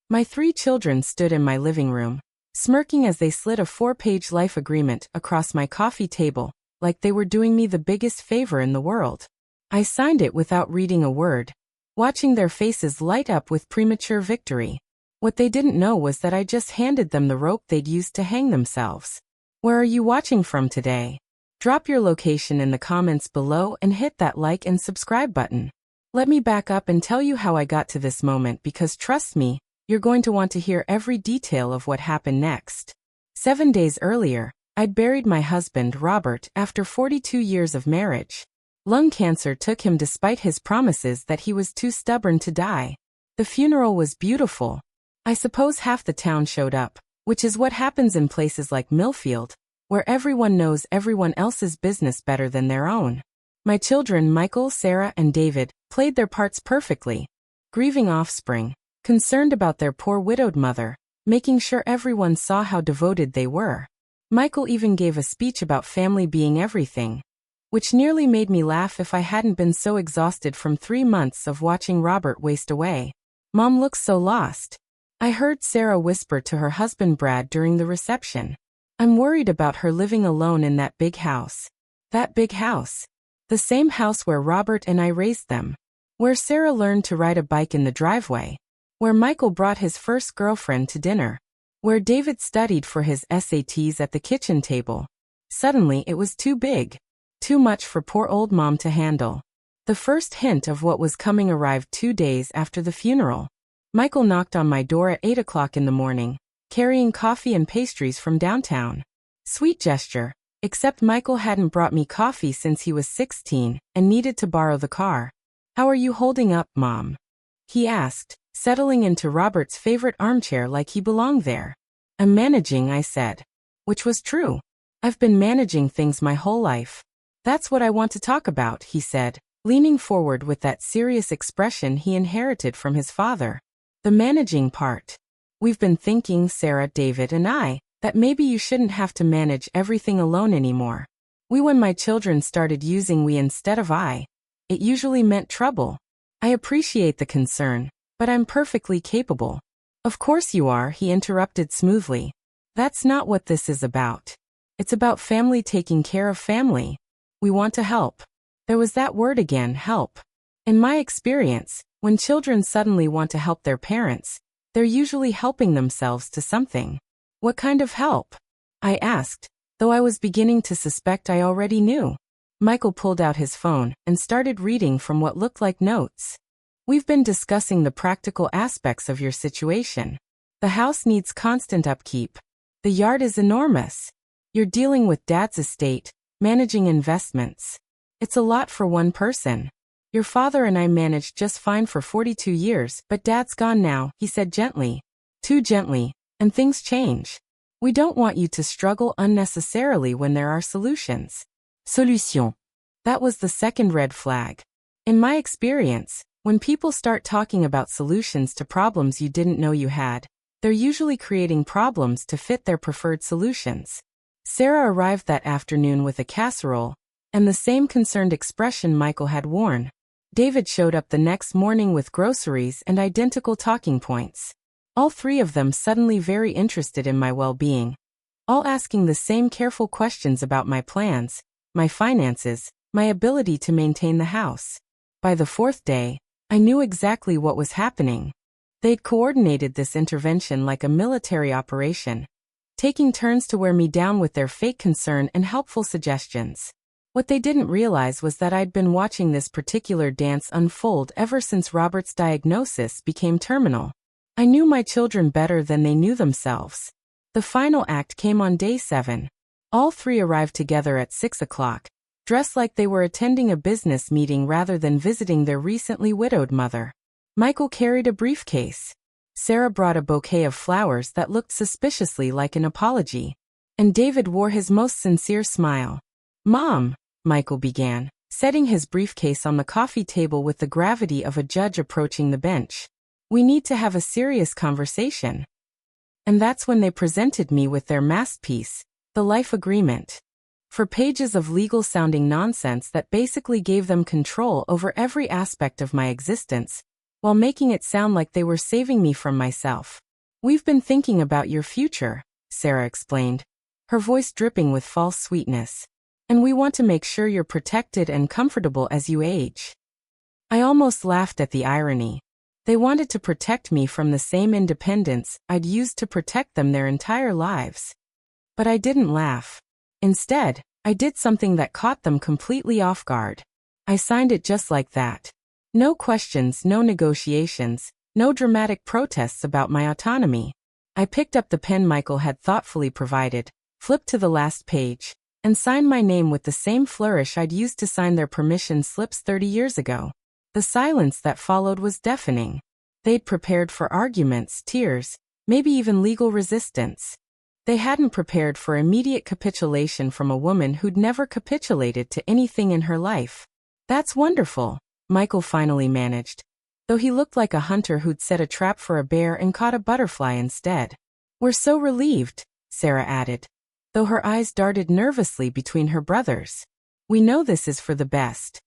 My 3 children stood in my living room, smirking as they slid a 4-page life agreement across my coffee table, like they were doing me the biggest favor in the world. I signed it without reading a word, watching their faces light up with premature victory. What they didn't know was that I just handed them the rope they'd use to hang themselves. Where are you watching from today? Drop your location in the comments below and hit that like and subscribe button. Let me back up and tell you how I got to this moment because trust me, you're going to want to hear every detail of what happened next. 7 days earlier, I'd buried my husband, Robert, after 42 years of marriage. Lung cancer took him despite his promises that he was too stubborn to die. The funeral was beautiful. I suppose half the town showed up, which is what happens in places like Millfield, where everyone knows everyone else's business better than their own. My children, Michael, Sarah, and David, played their parts perfectly. Grieving offspring, concerned about their poor widowed mother, making sure everyone saw how devoted they were. Michael even gave a speech about family being everything, which nearly made me laugh if I hadn't been so exhausted from 3 months of watching Robert waste away. Mom looks so lost. I heard Sarah whisper to her husband Brad during the reception. I'm worried about her living alone in that big house. That big house. The same house where Robert and I raised them. Where Sarah learned to ride a bike in the driveway. Where Michael brought his first girlfriend to dinner. Where David studied for his SATs at the kitchen table. Suddenly it was too big. Too much for poor old Mom to handle. The first hint of what was coming arrived 2 days after the funeral. Michael knocked on my door at 8 o'clock in the morning, carrying coffee and pastries from downtown. Sweet gesture, except Michael hadn't brought me coffee since he was 16 and needed to borrow the car. How are you holding up, Mom? He asked, settling into Robert's favorite armchair like he belonged there. I'm managing, I said. Which was true. I've been managing things my whole life. That's what I want to talk about, he said, leaning forward with that serious expression he inherited from his father. The managing part. We've been thinking, Sarah, David, and I, that maybe you shouldn't have to manage everything alone anymore. When my children started using we instead of I, it usually meant trouble. I appreciate the concern, but I'm perfectly capable. Of course you are, he interrupted smoothly. That's not what this is about. It's about family taking care of family. We want to help. There was that word again, help. In my experience, when children suddenly want to help their parents, they're usually helping themselves to something. What kind of help? I asked, though I was beginning to suspect I already knew. Michael pulled out his phone and started reading from what looked like notes. We've been discussing the practical aspects of your situation. The house needs constant upkeep. The yard is enormous. You're dealing with Dad's estate, managing investments. It's a lot for one person. Your father and I managed just fine for 42 years, but Dad's gone now, he said gently. Too gently, and things change. We don't want you to struggle unnecessarily when there are solutions. Solution. That was the second red flag. In my experience, when people start talking about solutions to problems you didn't know you had, they're usually creating problems to fit their preferred solutions. Sarah arrived that afternoon with a casserole, and the same concerned expression Michael had worn. David showed up the next morning with groceries and identical talking points. All 3 of them suddenly very interested in my well-being. All asking the same careful questions about my plans, my finances, my ability to maintain the house. By the 4th day, I knew exactly what was happening. They'd coordinated this intervention like a military operation, taking turns to wear me down with their fake concern and helpful suggestions. What they didn't realize was that I'd been watching this particular dance unfold ever since Robert's diagnosis became terminal. I knew my children better than they knew themselves. The final act came on day 7. All 3 arrived together at 6 o'clock, dressed like they were attending a business meeting rather than visiting their recently widowed mother. Michael carried a briefcase. Sarah brought a bouquet of flowers that looked suspiciously like an apology. And David wore his most sincere smile. Mom, Michael began, setting his briefcase on the coffee table with the gravity of a judge approaching the bench. We need to have a serious conversation. And that's when they presented me with their masterpiece, the life agreement. For pages of legal-sounding nonsense that basically gave them control over every aspect of my existence, while making it sound like they were saving me from myself. "We've been thinking about your future," Sarah explained, her voice dripping with false sweetness. "And we want to make sure you're protected and comfortable as you age." I almost laughed at the irony. They wanted to protect me from the same independence I'd used to protect them their entire lives. But I didn't laugh. Instead, I did something that caught them completely off guard. I signed it just like that. No questions, no negotiations, no dramatic protests about my autonomy. I picked up the pen Michael had thoughtfully provided, flipped to the last page, and signed my name with the same flourish I'd used to sign their permission slips 30 years ago. The silence that followed was deafening. They'd prepared for arguments, tears, maybe even legal resistance. They hadn't prepared for immediate capitulation from a woman who'd never capitulated to anything in her life. "That's wonderful," Michael finally managed, though he looked like a hunter who'd set a trap for a bear and caught a butterfly instead. "We're so relieved," Sarah added, though her eyes darted nervously between her brothers. "We know this is for the best."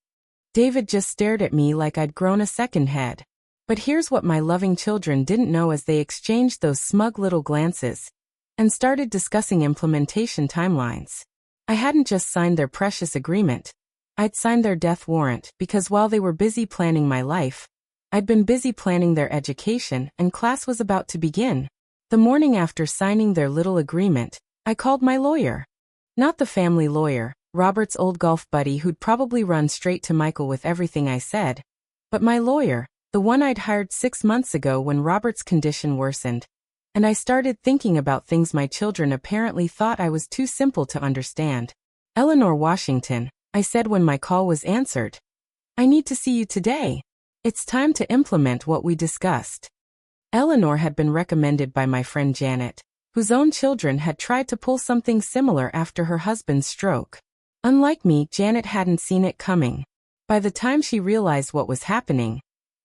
David just stared at me like I'd grown a second head. But here's what my loving children didn't know as they exchanged those smug little glances and started discussing implementation timelines. I hadn't just signed their precious agreement. I'd signed their death warrant because while they were busy planning my life, I'd been busy planning their education, and class was about to begin. The morning after signing their little agreement, I called my lawyer. Not the family lawyer, Robert's old golf buddy who'd probably run straight to Michael with everything I said, but my lawyer, the one I'd hired 6 months ago when Robert's condition worsened, and I started thinking about things my children apparently thought I was too simple to understand. "Eleanor Washington," I said when my call was answered. "I need to see you today. It's time to implement what we discussed." Eleanor had been recommended by my friend Janet, whose own children had tried to pull something similar after her husband's stroke. Unlike me, Janet hadn't seen it coming. By the time she realized what was happening,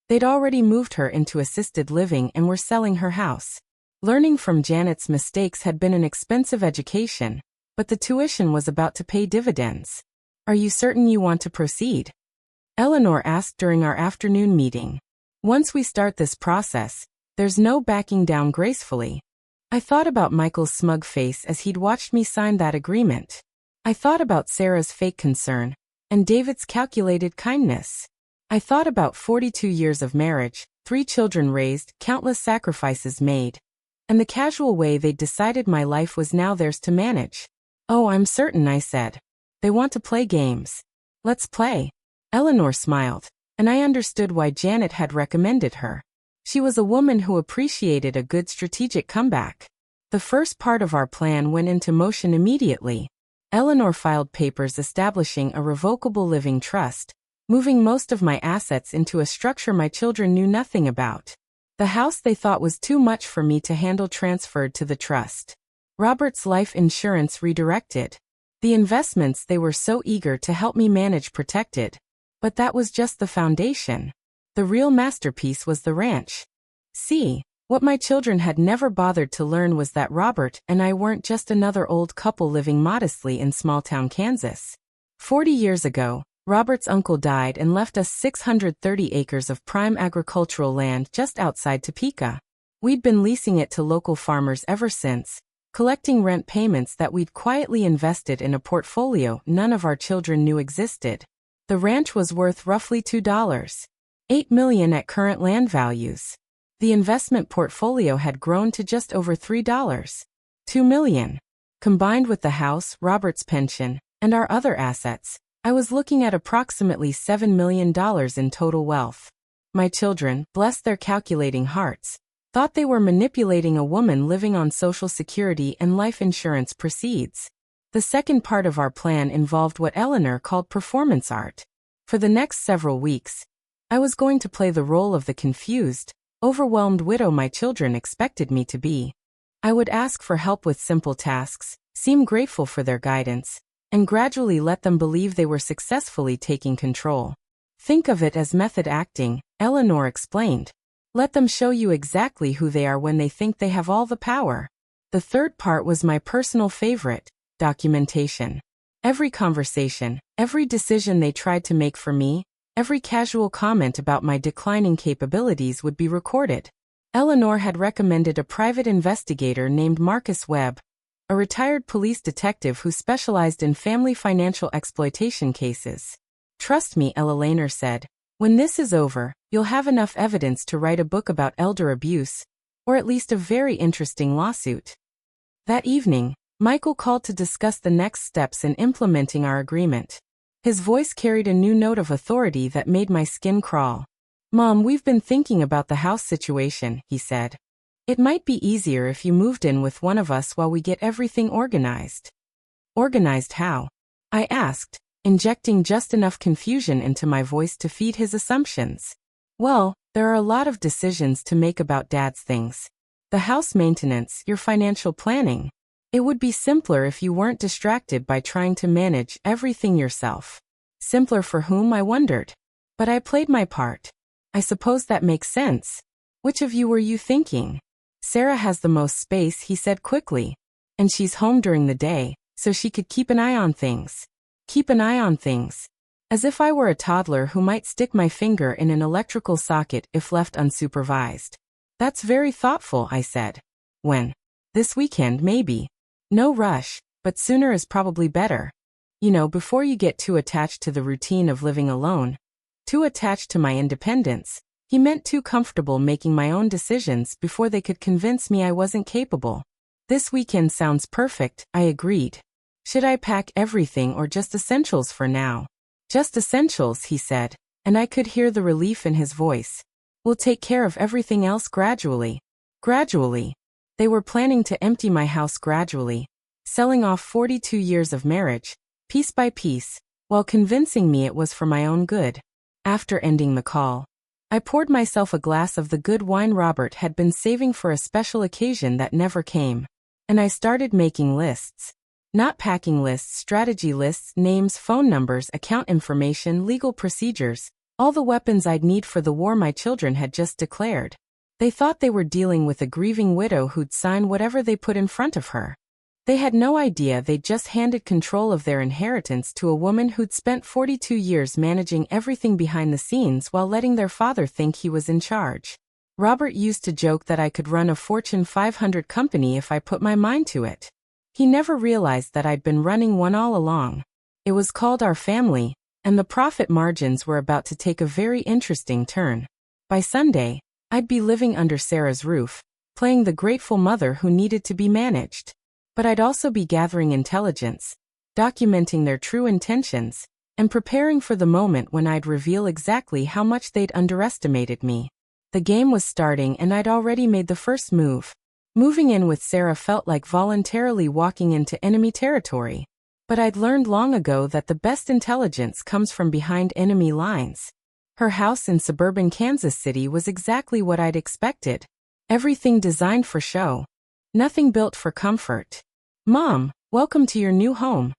they'd already moved her into assisted living and were selling her house. Learning from Janet's mistakes had been an expensive education, but the tuition was about to pay dividends. "Are you certain you want to proceed?" Eleanor asked during our afternoon meeting. "Once we start this process, there's no backing down gracefully." I thought about Michael's smug face as he'd watched me sign that agreement. I thought about Sarah's fake concern, and David's calculated kindness. I thought about 42 years of marriage, 3 children raised, countless sacrifices made, and the casual way they'd decided my life was now theirs to manage. "Oh, I'm certain," I said. "They want to play games. Let's play." Eleanor smiled, and I understood why Janet had recommended her. She was a woman who appreciated a good strategic comeback. The first part of our plan went into motion immediately. Eleanor filed papers establishing a revocable living trust, moving most of my assets into a structure my children knew nothing about. The house they thought was too much for me to handle transferred to the trust. Robert's life insurance redirected. The investments they were so eager to help me manage protected. But that was just the foundation. The real masterpiece was the ranch. See, what my children had never bothered to learn was that Robert and I weren't just another old couple living modestly in small-town Kansas. 40 years ago, Robert's uncle died and left us 630 acres of prime agricultural land just outside Topeka. We'd been leasing it to local farmers ever since, collecting rent payments that we'd quietly invested in a portfolio none of our children knew existed. The ranch was worth roughly $2.8 million at current land values. The investment portfolio had grown to just over $3.2 million. Combined with the house, Robert's pension, and our other assets, I was looking at approximately $7 million in total wealth. My children, bless their calculating hearts, thought they were manipulating a woman living on Social Security and life insurance proceeds. The second part of our plan involved what Eleanor called performance art. For the next several weeks, I was going to play the role of the confused, overwhelmed widow my children expected me to be. I would ask for help with simple tasks, seem grateful for their guidance, and gradually let them believe they were successfully taking control. "Think of it as method acting," Eleanor explained. "Let them show you exactly who they are when they think they have all the power." The third part was my personal favorite, documentation. Every conversation, every decision they tried to make for me, Every casual comment about my declining capabilities would be recorded. Eleanor had recommended a private investigator named Marcus Webb, a retired police detective who specialized in family financial exploitation cases. Trust me, Ella Lehner said. When this is over, you'll have enough evidence to write a book about elder abuse, or at least a very interesting lawsuit. That evening, Michael called to discuss the next steps in implementing our agreement. His voice carried a new note of authority that made my skin crawl. Mom, we've been thinking about the house situation, he said. It might be easier if you moved in with one of us while we get everything organized. Organized how? I asked, injecting just enough confusion into my voice to feed his assumptions. Well, there are a lot of decisions to make about Dad's things. The house maintenance, your financial planning. It would be simpler if you weren't distracted by trying to manage everything yourself. Simpler for whom, I wondered. But I played my part. I suppose that makes sense. Which of you were you thinking? Sarah has the most space, he said quickly. And she's home during the day, so she could keep an eye on things. Keep an eye on things. As if I were a toddler who might stick my finger in an electrical socket if left unsupervised. That's very thoughtful, I said. When? This weekend, maybe. No rush, but sooner is probably better. You know, before you get too attached to the routine of living alone. Too attached to my independence. He meant too comfortable making my own decisions before they could convince me I wasn't capable. This weekend sounds perfect, I agreed. Should I pack everything or just essentials for now? Just essentials, he said, and I could hear the relief in his voice. We'll take care of everything else gradually. Gradually. They were planning to empty my house gradually, selling off 42 years of marriage, piece by piece, while convincing me it was for my own good. After ending the call, I poured myself a glass of the good wine Robert had been saving for a special occasion that never came. And I started making lists. Not packing lists, strategy lists, names, phone numbers, account information, legal procedures, all the weapons I'd need for the war my children had just declared. They thought they were dealing with a grieving widow who'd sign whatever they put in front of her. They had no idea they'd just handed control of their inheritance to a woman who'd spent 42 years managing everything behind the scenes while letting their father think he was in charge. Robert used to joke that I could run a Fortune 500 company if I put my mind to it. He never realized that I'd been running one all along. It was called Our Family, and the profit margins were about to take a very interesting turn. By Sunday, I'd be living under Sarah's roof, playing the grateful mother who needed to be managed. But I'd also be gathering intelligence, documenting their true intentions, and preparing for the moment when I'd reveal exactly how much they'd underestimated me. The game was starting and I'd already made the first move. Moving in with Sarah felt like voluntarily walking into enemy territory. But I'd learned long ago that the best intelligence comes from behind enemy lines. Her house in suburban Kansas City was exactly what I'd expected. Everything designed for show. Nothing built for comfort. Mom, welcome to your new home,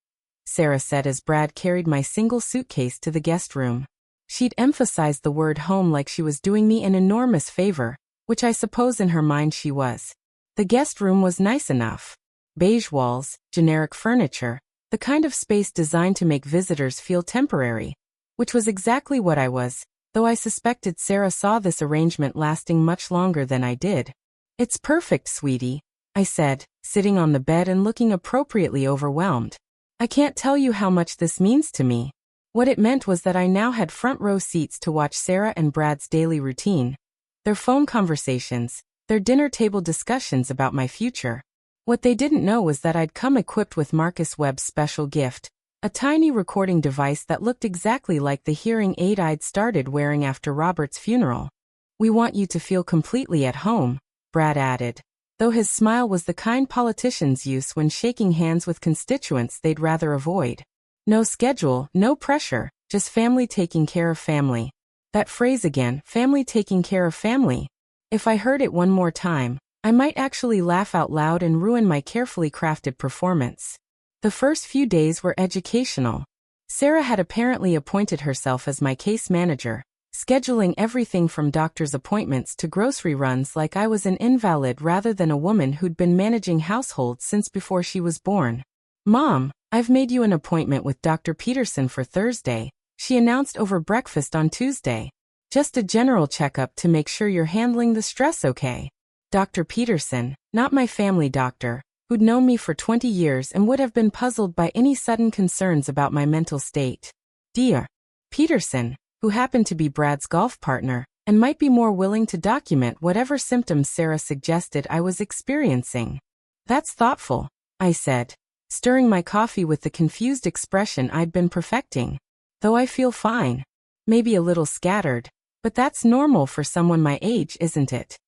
Sarah said as Brad carried my single suitcase to the guest room. She'd emphasized the word home like she was doing me an enormous favor, which I suppose in her mind she was. The guest room was nice enough. Beige walls, generic furniture, the kind of space designed to make visitors feel temporary. Which was exactly what I was, though I suspected Sarah saw this arrangement lasting much longer than I did. It's perfect, sweetie, I said, sitting on the bed and looking appropriately overwhelmed. I can't tell you how much this means to me. What it meant was that I now had front row seats to watch Sarah and Brad's daily routine. Their phone conversations, their dinner table discussions about my future. What they didn't know was that I'd come equipped with Marcus Webb's special gift. A tiny recording device that looked exactly like the hearing aid I'd started wearing after Robert's funeral. We want you to feel completely at home, Brad added, though his smile was the kind politicians use when shaking hands with constituents they'd rather avoid. No schedule, no pressure, just family taking care of family. That phrase again, family taking care of family. If I heard it one more time, I might actually laugh out loud and ruin my carefully crafted performance. The first few days were educational. Sarah had apparently appointed herself as my case manager, scheduling everything from doctor's appointments to grocery runs like I was an invalid rather than a woman who'd been managing households since before she was born. Mom, I've made you an appointment with Dr. Peterson for Thursday, she announced over breakfast on Tuesday. Just a general checkup to make sure you're handling the stress okay. Dr. Peterson, not my family doctor, who'd known me for 20 years and would have been puzzled by any sudden concerns about my mental state. Dr. Peterson, who happened to be Brad's golf partner, and might be more willing to document whatever symptoms Sarah suggested I was experiencing. That's thoughtful, I said, stirring my coffee with the confused expression I'd been perfecting. Though I feel fine. Maybe a little scattered, but that's normal for someone my age, isn't it?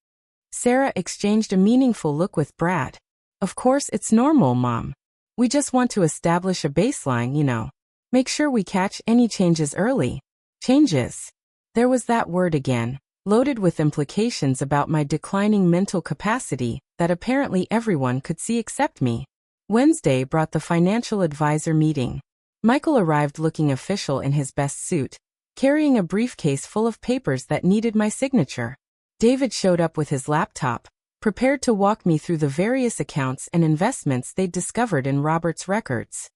Sarah exchanged a meaningful look with Brad. Of course it's normal, Mom. We just want to establish a baseline, Make sure we catch any changes early. Changes. There was that word again, loaded with implications about my declining mental capacity that apparently everyone could see except me. Wednesday brought the financial advisor meeting. Michael arrived looking official in his best suit, carrying a briefcase full of papers that needed my signature. David showed up with his laptop, prepared to walk me through the various accounts and investments they'd discovered in Robert's records.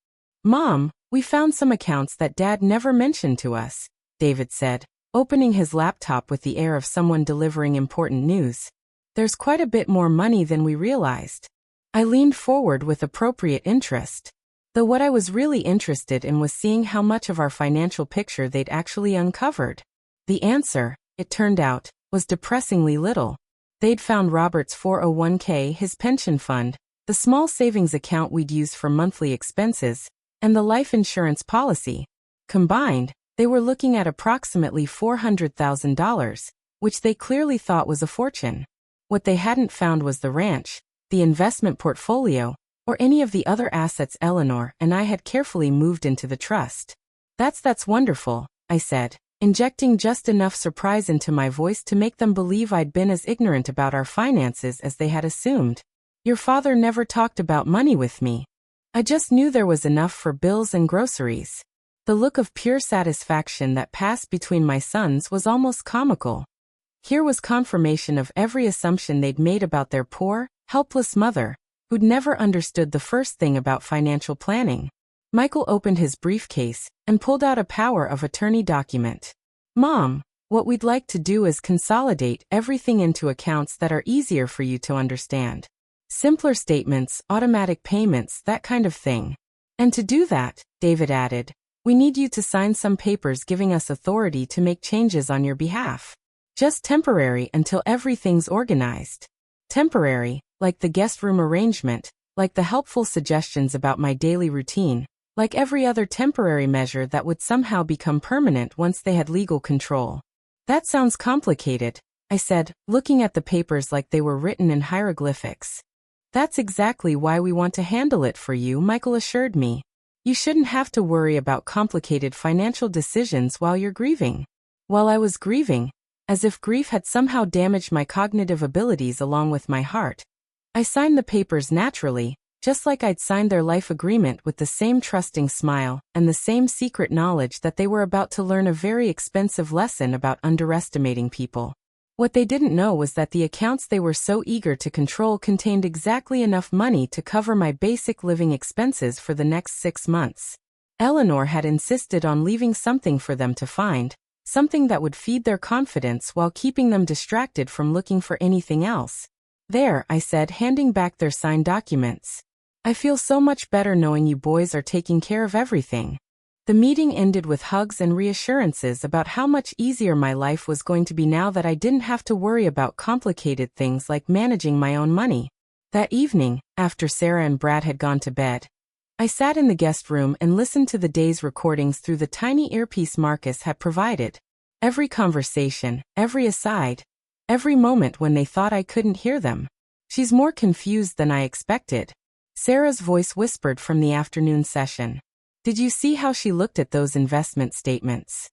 Mom, we found some accounts that Dad never mentioned to us, David said, opening his laptop with the air of someone delivering important news. There's quite a bit more money than we realized. I leaned forward with appropriate interest. Though what I was really interested in was seeing how much of our financial picture they'd actually uncovered. The answer, it turned out, was depressingly little. They'd found Robert's 401k, his pension fund, the small savings account we'd used for monthly expenses, and the life insurance policy. Combined, they were looking at approximately $400,000, which they clearly thought was a fortune. What they hadn't found was the ranch, the investment portfolio, or any of the other assets Eleanor and I had carefully moved into the trust. That's wonderful, I said, injecting just enough surprise into my voice to make them believe I'd been as ignorant about our finances as they had assumed. Your father never talked about money with me. I just knew there was enough for bills and groceries. The look of pure satisfaction that passed between my sons was almost comical. Here was confirmation of every assumption they'd made about their poor, helpless mother, who'd never understood the first thing about financial planning. Michael opened his briefcase and pulled out a power of attorney document. Mom, what we'd like to do is consolidate everything into accounts that are easier for you to understand. Simpler statements, automatic payments, that kind of thing. And to do that, David added, we need you to sign some papers giving us authority to make changes on your behalf. Just temporary until everything's organized. Temporary, like the guest room arrangement, like the helpful suggestions about my daily routine, like every other temporary measure that would somehow become permanent once they had legal control. That sounds complicated, I said, looking at the papers like they were written in hieroglyphics. That's exactly why we want to handle it for you, Michael assured me. You shouldn't have to worry about complicated financial decisions while you're grieving. While I was grieving, as if grief had somehow damaged my cognitive abilities along with my heart, I signed the papers naturally, just like I'd signed their life agreement with the same trusting smile and the same secret knowledge that they were about to learn a very expensive lesson about underestimating people. What they didn't know was that the accounts they were so eager to control contained exactly enough money to cover my basic living expenses for the next 6 months. Eleanor had insisted on leaving something for them to find, something that would feed their confidence while keeping them distracted from looking for anything else. There, I said, handing back their signed documents. I feel so much better knowing you boys are taking care of everything. The meeting ended with hugs and reassurances about how much easier my life was going to be now that I didn't have to worry about complicated things like managing my own money. That evening, after Sarah and Brad had gone to bed, I sat in the guest room and listened to the day's recordings through the tiny earpiece Marcus had provided. Every conversation, every aside, every moment when they thought I couldn't hear them. She's more confused than I expected, Sarah's voice whispered from the afternoon session. Did you see how she looked at those investment statements?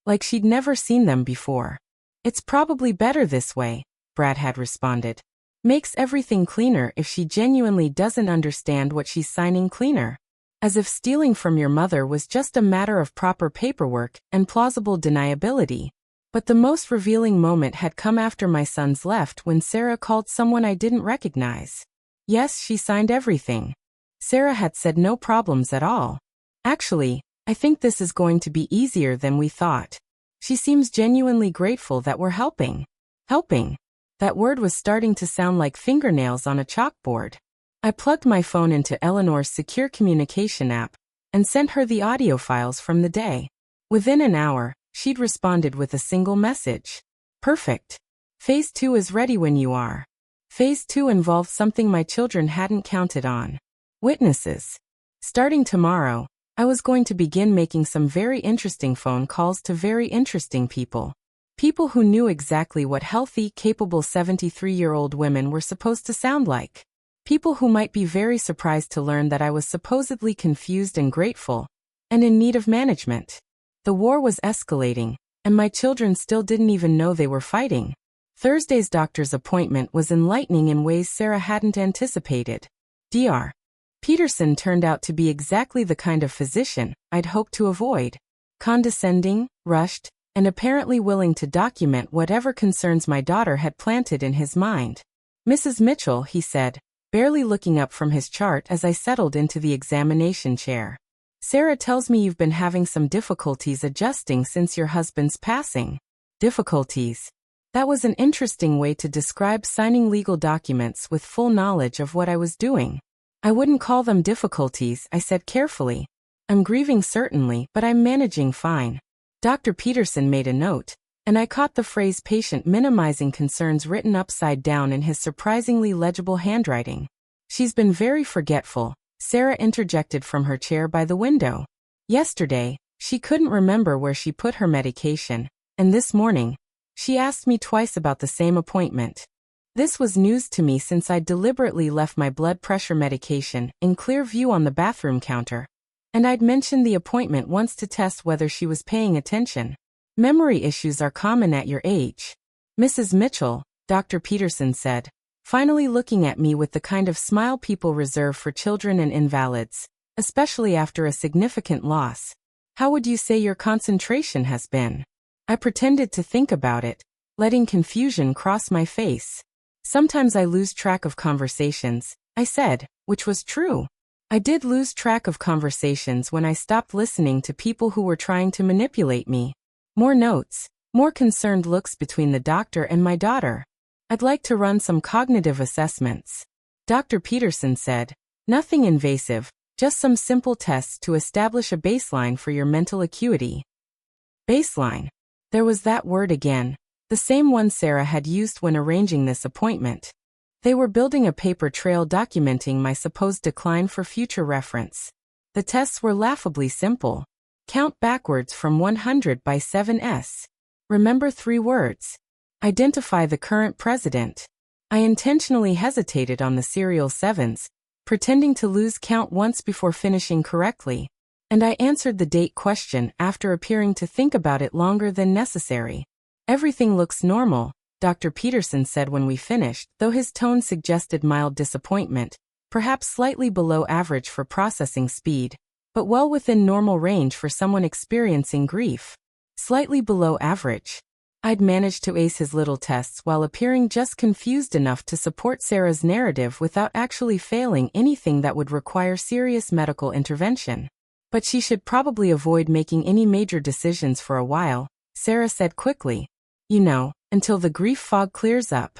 Like she'd never seen them before. It's probably better this way, Brad had responded. Makes everything cleaner if she genuinely doesn't understand what she's signing cleaner. As if stealing from your mother was just a matter of proper paperwork and plausible deniability. But the most revealing moment had come after my sons left when Sarah called someone I didn't recognize. Yes, she signed everything. Sarah had said no problems at all. Actually, I think this is going to be easier than we thought. She seems genuinely grateful that we're helping. Helping. That word was starting to sound like fingernails on a chalkboard. I plugged my phone into Eleanor's secure communication app and sent her the audio files from the day. Within an hour, she'd responded with a single message. Perfect. Phase 2 is ready when you are. Phase 2 involved something my children hadn't counted on. Witnesses. Starting tomorrow, I was going to begin making some very interesting phone calls to very interesting people. People who knew exactly what healthy, capable 73-year-old women were supposed to sound like. People who might be very surprised to learn that I was supposedly confused and grateful, and in need of management. The war was escalating, and my children still didn't even know they were fighting. Thursday's doctor's appointment was enlightening in ways Sarah hadn't anticipated. Dr. Peterson turned out to be exactly the kind of physician I'd hoped to avoid. Condescending, rushed, and apparently willing to document whatever concerns my daughter had planted in his mind. Mrs. Mitchell, he said, barely looking up from his chart as I settled into the examination chair. Sarah tells me you've been having some difficulties adjusting since your husband's passing. Difficulties. That was an interesting way to describe signing legal documents with full knowledge of what I was doing. I wouldn't call them difficulties, I said carefully. I'm grieving certainly, but I'm managing fine. Dr. Peterson made a note, and I caught the phrase patient minimizing concerns written upside down in his surprisingly legible handwriting. She's been very forgetful, Sarah interjected from her chair by the window. Yesterday, she couldn't remember where she put her medication, and this morning, she asked me twice about the same appointment. This was news to me since I'd deliberately left my blood pressure medication in clear view on the bathroom counter. And I'd mentioned the appointment once to test whether she was paying attention. Memory issues are common at your age. Mrs. Mitchell, Dr. Peterson said, finally looking at me with the kind of smile people reserve for children and invalids, especially after a significant loss. How would you say your concentration has been? I pretended to think about it, letting confusion cross my face. Sometimes I lose track of conversations, I said, which was true. I did lose track of conversations when I stopped listening to people who were trying to manipulate me. More notes, more concerned looks between the doctor and my daughter. I'd like to run some cognitive assessments. Dr. Peterson said, nothing invasive, just some simple tests to establish a baseline for your mental acuity. Baseline. There was that word again. The same one Sarah had used when arranging this appointment. They were building a paper trail documenting my supposed decline for future reference. The tests were laughably simple. Count backwards from 100 by 7s. Remember 3 words. Identify the current president. I intentionally hesitated on the serial 7s, pretending to lose count once before finishing correctly. And I answered the date question after appearing to think about it longer than necessary. Everything looks normal, Dr. Peterson said when we finished, though his tone suggested mild disappointment, perhaps slightly below average for processing speed, but well within normal range for someone experiencing grief. Slightly below average. I'd managed to ace his little tests while appearing just confused enough to support Sarah's narrative without actually failing anything that would require serious medical intervention. But she should probably avoid making any major decisions for a while, Sarah said quickly. You know, until the grief fog clears up.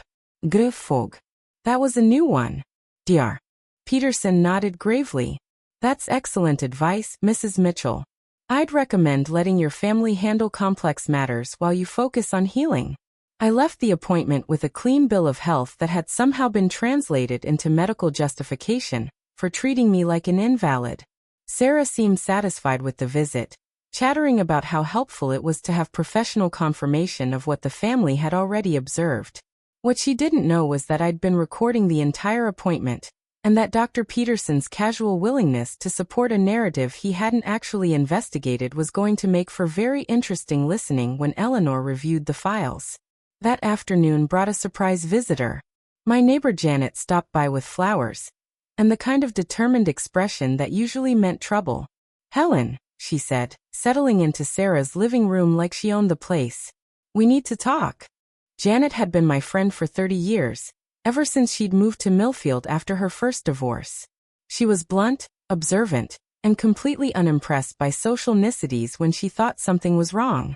Grief fog. That was a new one. Dr. Peterson nodded gravely. That's excellent advice, Mrs. Mitchell. I'd recommend letting your family handle complex matters while you focus on healing. I left the appointment with a clean bill of health that had somehow been translated into medical justification for treating me like an invalid. Sarah seemed satisfied with the visit, chattering about how helpful it was to have professional confirmation of what the family had already observed. What she didn't know was that I'd been recording the entire appointment, and that Dr. Peterson's casual willingness to support a narrative he hadn't actually investigated was going to make for very interesting listening when Eleanor reviewed the files. That afternoon brought a surprise visitor. My neighbor Janet stopped by with flowers, and the kind of determined expression that usually meant trouble. Helen, she said, settling into Sarah's living room like she owned the place. We need to talk. Janet had been my friend for 30 years, ever since she'd moved to Millfield after her first divorce. She was blunt, observant, and completely unimpressed by social niceties when she thought something was wrong.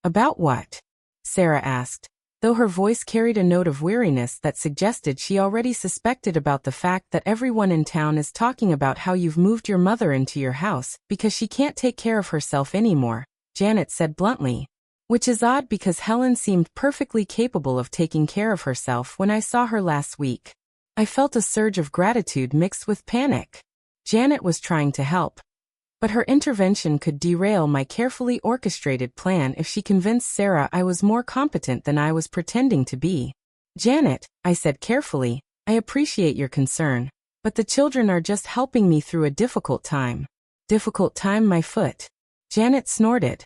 About what? Sarah asked, though her voice carried a note of weariness that suggested she already suspected about the fact that everyone in town is talking about how you've moved your mother into your house because she can't take care of herself anymore, Janet said bluntly. Which is odd because Helen seemed perfectly capable of taking care of herself when I saw her last week. I felt a surge of gratitude mixed with panic. Janet was trying to help, but her intervention could derail my carefully orchestrated plan if she convinced Sarah I was more competent than I was pretending to be. Janet, I said carefully, I appreciate your concern, but the children are just helping me through a difficult time. Difficult time, my foot. Janet snorted.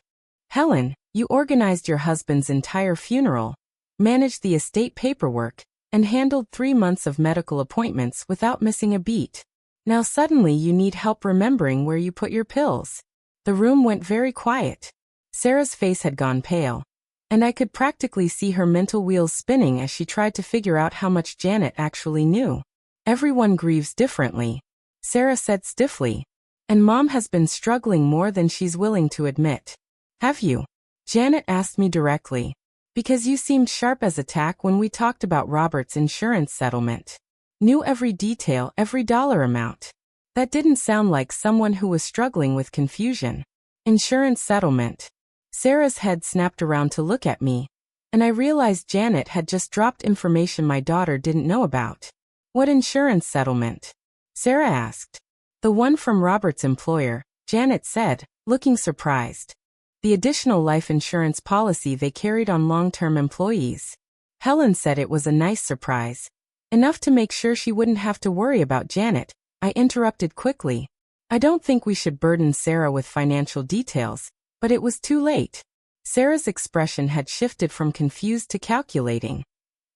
Helen, you organized your husband's entire funeral, managed the estate paperwork, and handled 3 months of medical appointments without missing a beat. Now suddenly you need help remembering where you put your pills. The room went very quiet. Sarah's face had gone pale, and I could practically see her mental wheels spinning as she tried to figure out how much Janet actually knew. Everyone grieves differently, Sarah said stiffly, and Mom has been struggling more than she's willing to admit. Have you? Janet asked me directly, because you seemed sharp as a tack when we talked about Robert's insurance settlement. Knew every detail, every dollar amount. That didn't sound like someone who was struggling with confusion. Insurance settlement. Sarah's head snapped around to look at me, and I realized Janet had just dropped information my daughter didn't know about. What insurance settlement? Sarah asked. The one from Robert's employer, Janet said, looking surprised. The additional life insurance policy they carried on long-term employees. Helen said it was a nice surprise. Enough to make sure she wouldn't have to worry about Janet. I interrupted quickly. I don't think we should burden Sarah with financial details, but it was too late. Sarah's expression had shifted from confused to calculating,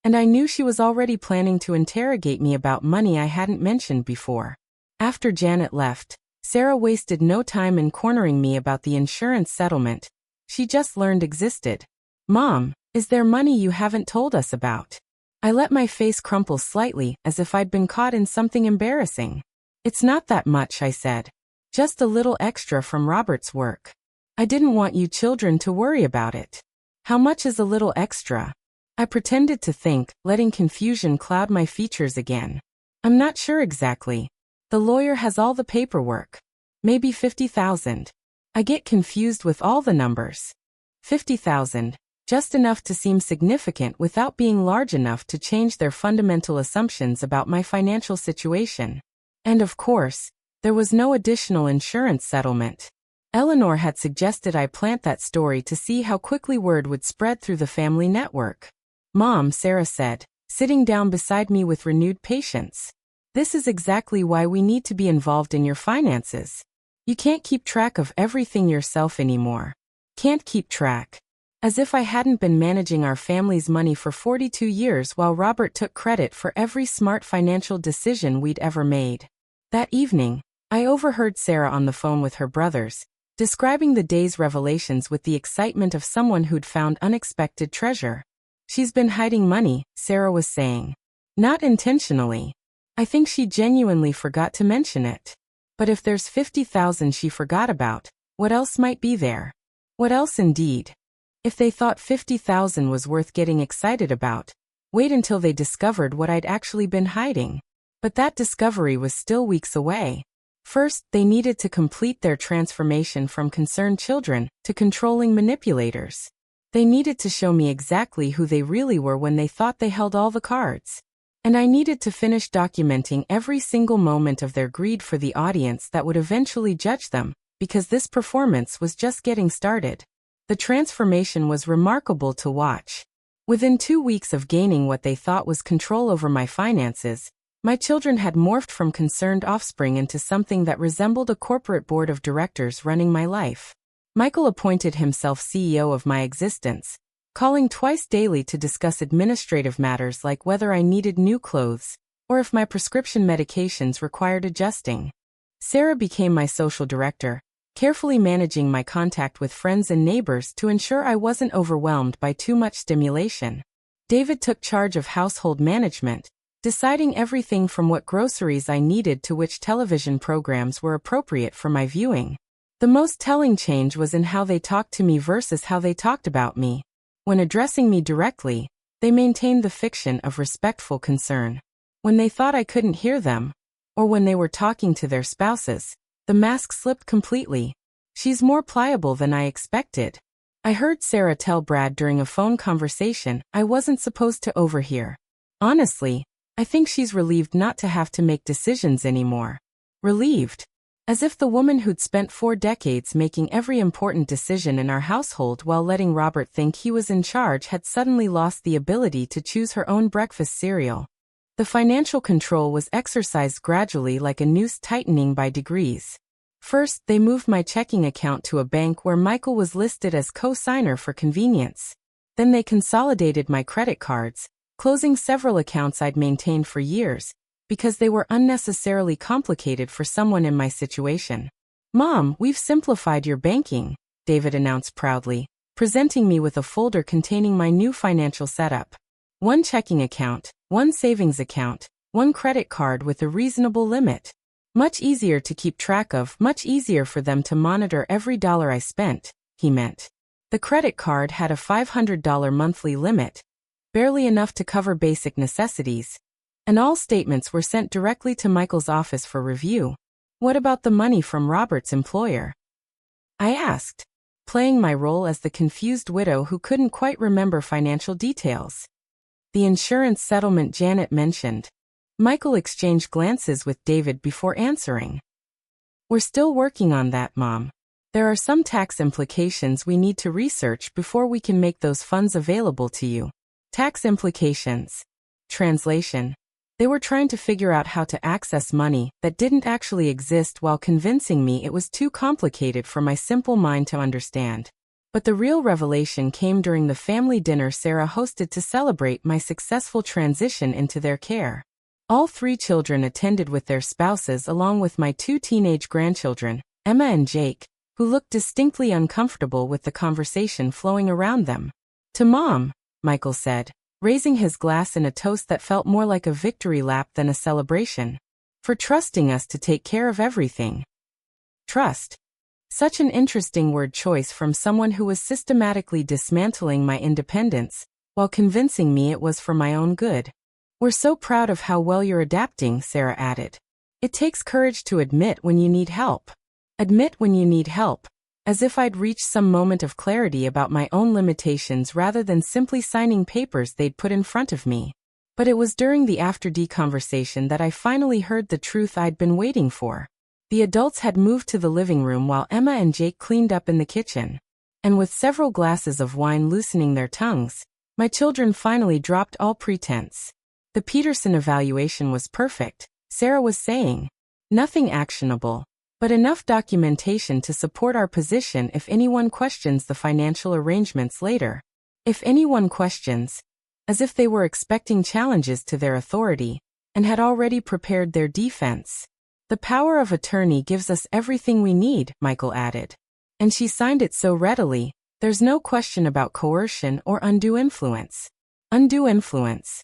and I knew she was already planning to interrogate me about money I hadn't mentioned before. After Janet left, Sarah wasted no time in cornering me about the insurance settlement she just learned existed. Mom, is there money you haven't told us about? I let my face crumple slightly as if I'd been caught in something embarrassing. It's not that much, I said. Just a little extra from Robert's work. I didn't want you children to worry about it. How much is a little extra? I pretended to think, letting confusion cloud my features again. I'm not sure exactly. The lawyer has all the paperwork. Maybe 50,000. I get confused with all the numbers. 50,000. Just enough to seem significant without being large enough to change their fundamental assumptions about my financial situation. And of course, there was no additional insurance settlement. Eleanor had suggested I plant that story to see how quickly word would spread through the family network. Mom, Sarah said, sitting down beside me with renewed patience. This is exactly why we need to be involved in your finances. You can't keep track of everything yourself anymore. Can't keep track. As if I hadn't been managing our family's money for 42 years while Robert took credit for every smart financial decision we'd ever made. That evening, I overheard Sarah on the phone with her brothers, describing the day's revelations with the excitement of someone who'd found unexpected treasure. She's been hiding money, Sarah was saying. Not intentionally. I think she genuinely forgot to mention it. But if there's 50,000 she forgot about, what else might be there? What else indeed? If they thought 50,000 was worth getting excited about, wait until they discovered what I'd actually been hiding. But that discovery was still weeks away. First, they needed to complete their transformation from concerned children to controlling manipulators. They needed to show me exactly who they really were when they thought they held all the cards. And I needed to finish documenting every single moment of their greed for the audience that would eventually judge them, because this performance was just getting started. The transformation was remarkable to watch. Within 2 weeks of gaining what they thought was control over my finances, my children had morphed from concerned offspring into something that resembled a corporate board of directors running my life. Michael appointed himself CEO of my existence, calling twice daily to discuss administrative matters like whether I needed new clothes, or if my prescription medications required adjusting. Sarah became my social director, carefully managing my contact with friends and neighbors to ensure I wasn't overwhelmed by too much stimulation. David took charge of household management, deciding everything from what groceries I needed to which television programs were appropriate for my viewing. The most telling change was in how they talked to me versus how they talked about me. When addressing me directly, they maintained the fiction of respectful concern. When they thought I couldn't hear them, or when they were talking to their spouses, the mask slipped completely. She's more pliable than I expected. I heard Sarah tell Brad during a phone conversation I wasn't supposed to overhear. Honestly, I think she's relieved not to have to make decisions anymore. Relieved. As if the woman who'd spent 4 decades making every important decision in our household while letting Robert think he was in charge had suddenly lost the ability to choose her own breakfast cereal. The financial control was exercised gradually, like a noose tightening by degrees. First, they moved my checking account to a bank where Michael was listed as co-signer for convenience. Then they consolidated my credit cards, closing several accounts I'd maintained for years, because they were unnecessarily complicated for someone in my situation. "Mom, we've simplified your banking," David announced proudly, presenting me with a folder containing my new financial setup. 1 checking account, 1 savings account, 1 credit card with a reasonable limit. Much easier to keep track of, much easier for them to monitor every dollar I spent, he meant. The credit card had a $500 monthly limit, barely enough to cover basic necessities, and all statements were sent directly to Michael's office for review. "What about the money from Robert's employer?" I asked, playing my role as the confused widow who couldn't quite remember financial details. "The insurance settlement Janet mentioned." Michael exchanged glances with David before answering. "We're still working on that, Mom. There are some tax implications we need to research before we can make those funds available to you." Tax implications. Translation. They were trying to figure out how to access money that didn't actually exist while convincing me it was too complicated for my simple mind to understand. But the real revelation came during the family dinner Sarah hosted to celebrate my successful transition into their care. All 3 children attended with their spouses along with my 2 teenage grandchildren, Emma and Jake, who looked distinctly uncomfortable with the conversation flowing around them. "To Mom," Michael said, raising his glass in a toast that felt more like a victory lap than a celebration, "for trusting us to take care of everything." Trust. Such an interesting word choice from someone who was systematically dismantling my independence, while convincing me it was for my own good. "We're so proud of how well you're adapting," Sarah added. "It takes courage to admit when you need help." Admit when you need help, as if I'd reached some moment of clarity about my own limitations rather than simply signing papers they'd put in front of me. But it was during the after-D conversation that I finally heard the truth I'd been waiting for. The adults had moved to the living room while Emma and Jake cleaned up in the kitchen. And with several glasses of wine loosening their tongues, my children finally dropped all pretense. "The Peterson evaluation was perfect," Sarah was saying. "Nothing actionable, but enough documentation to support our position if anyone questions the financial arrangements later. If anyone questions, as if they were expecting challenges to their authority, and had already prepared their defense. The power of attorney gives us everything we need," Michael added. "And she signed it so readily, there's no question about coercion or undue influence." Undue influence.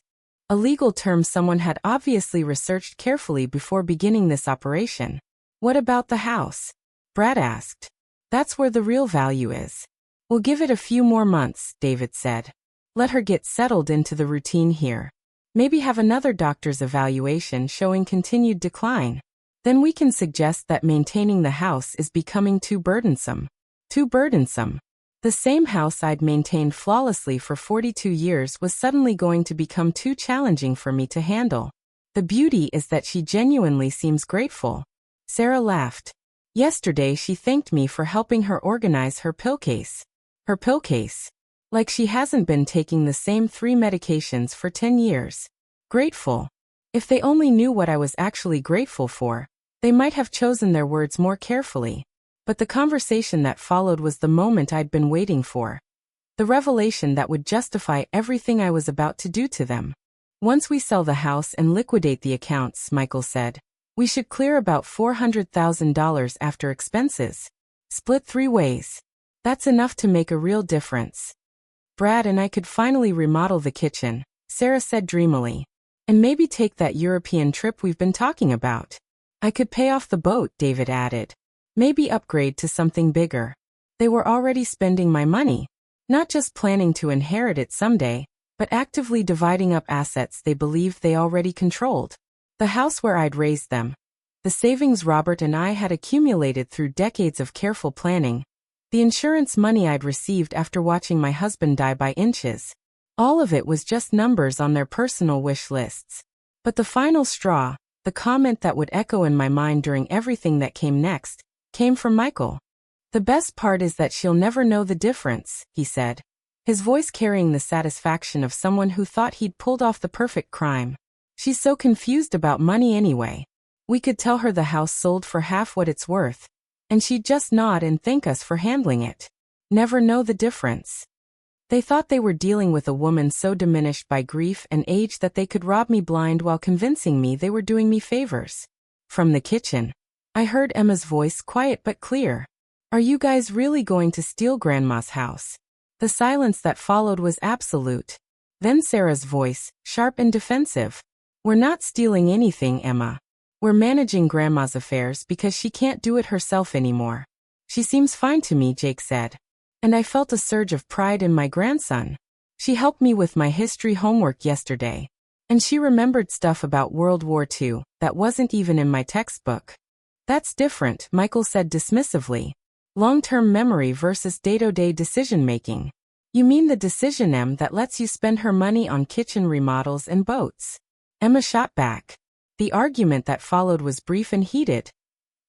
A legal term someone had obviously researched carefully before beginning this operation. "What about the house?" Brad asked. "That's where the real value is. We'll give it a few more months," David said. "Let her get settled into the routine here. Maybe have another doctor's evaluation showing continued decline. Then we can suggest that maintaining the house is becoming too burdensome." Too burdensome. The same house I'd maintained flawlessly for 42 years was suddenly going to become too challenging for me to handle. "The beauty is that she genuinely seems grateful." Sarah laughed. "Yesterday she thanked me for helping her organize her pill case." Her pill case. Like she hasn't been taking the same 3 medications for 10 years. Grateful. If they only knew what I was actually grateful for, they might have chosen their words more carefully. But the conversation that followed was the moment I'd been waiting for. The revelation that would justify everything I was about to do to them. "Once we sell the house and liquidate the accounts," Michael said, "we should clear about $400,000 after expenses. Split 3 ways. That's enough to make a real difference. Brad and I could finally remodel the kitchen," Sarah said dreamily. And maybe take that European trip we've been talking about. I could pay off the boat, David added. Maybe upgrade to something bigger. They were already spending my money, not just planning to inherit it someday, but actively dividing up assets they believed they already controlled. The house where I'd raised them. The savings Robert and I had accumulated through decades of careful planning. The insurance money I'd received after watching my husband die by inches. All of it was just numbers on their personal wish lists. But the final straw, the comment that would echo in my mind during everything that came next, came from Michael. The best part is that she'll never know the difference, he said, his voice carrying the satisfaction of someone who thought he'd pulled off the perfect crime. She's so confused about money anyway. We could tell her the house sold for half what it's worth, and she'd just nod and thank us for handling it. Never know the difference. They thought they were dealing with a woman so diminished by grief and age that they could rob me blind while convincing me they were doing me favors. From the kitchen, I heard Emma's voice, quiet but clear. Are you guys really going to steal Grandma's house? The silence that followed was absolute. Then Sarah's voice, sharp and defensive. We're not stealing anything, Emma. We're managing Grandma's affairs because she can't do it herself anymore. She seems fine to me, Jake said. And I felt a surge of pride in my grandson. She helped me with my history homework yesterday. And she remembered stuff about World War II that wasn't even in my textbook. That's different, Michael said dismissively. Long-term memory versus day-to-day decision-making. You mean the decision that lets you spend her money on kitchen remodels and boats? Emma shot back. The argument that followed was brief and heated,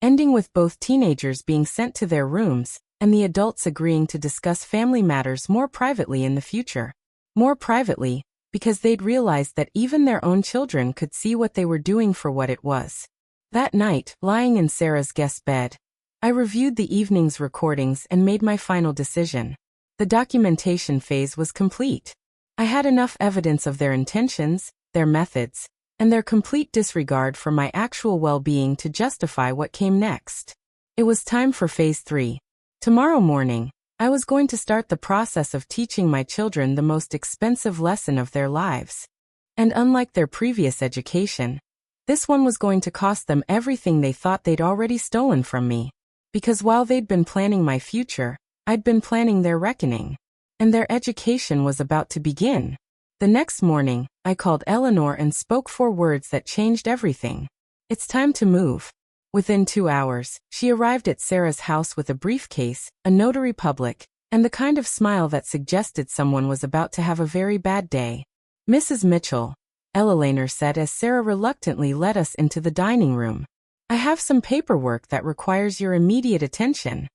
ending with both teenagers being sent to their rooms, and the adults agreeing to discuss family matters more privately in the future. More privately, because they'd realized that even their own children could see what they were doing for what it was. That night, lying in Sarah's guest bed, I reviewed the evening's recordings and made my final decision. The documentation phase was complete. I had enough evidence of their intentions, their methods, and their complete disregard for my actual well-being to justify what came next. It was time for phase 3. Tomorrow morning, I was going to start the process of teaching my children the most expensive lesson of their lives. And unlike their previous education, this one was going to cost them everything they thought they'd already stolen from me. Because while they'd been planning my future, I'd been planning their reckoning. And their education was about to begin. The next morning, I called Eleanor and spoke 4 words that changed everything. It's time to move. Within 2 hours, she arrived at Sarah's house with a briefcase, a notary public, and the kind of smile that suggested someone was about to have a very bad day. Mrs. Mitchell, Eleanor said as Sarah reluctantly led us into the dining room. I have some paperwork that requires your immediate attention.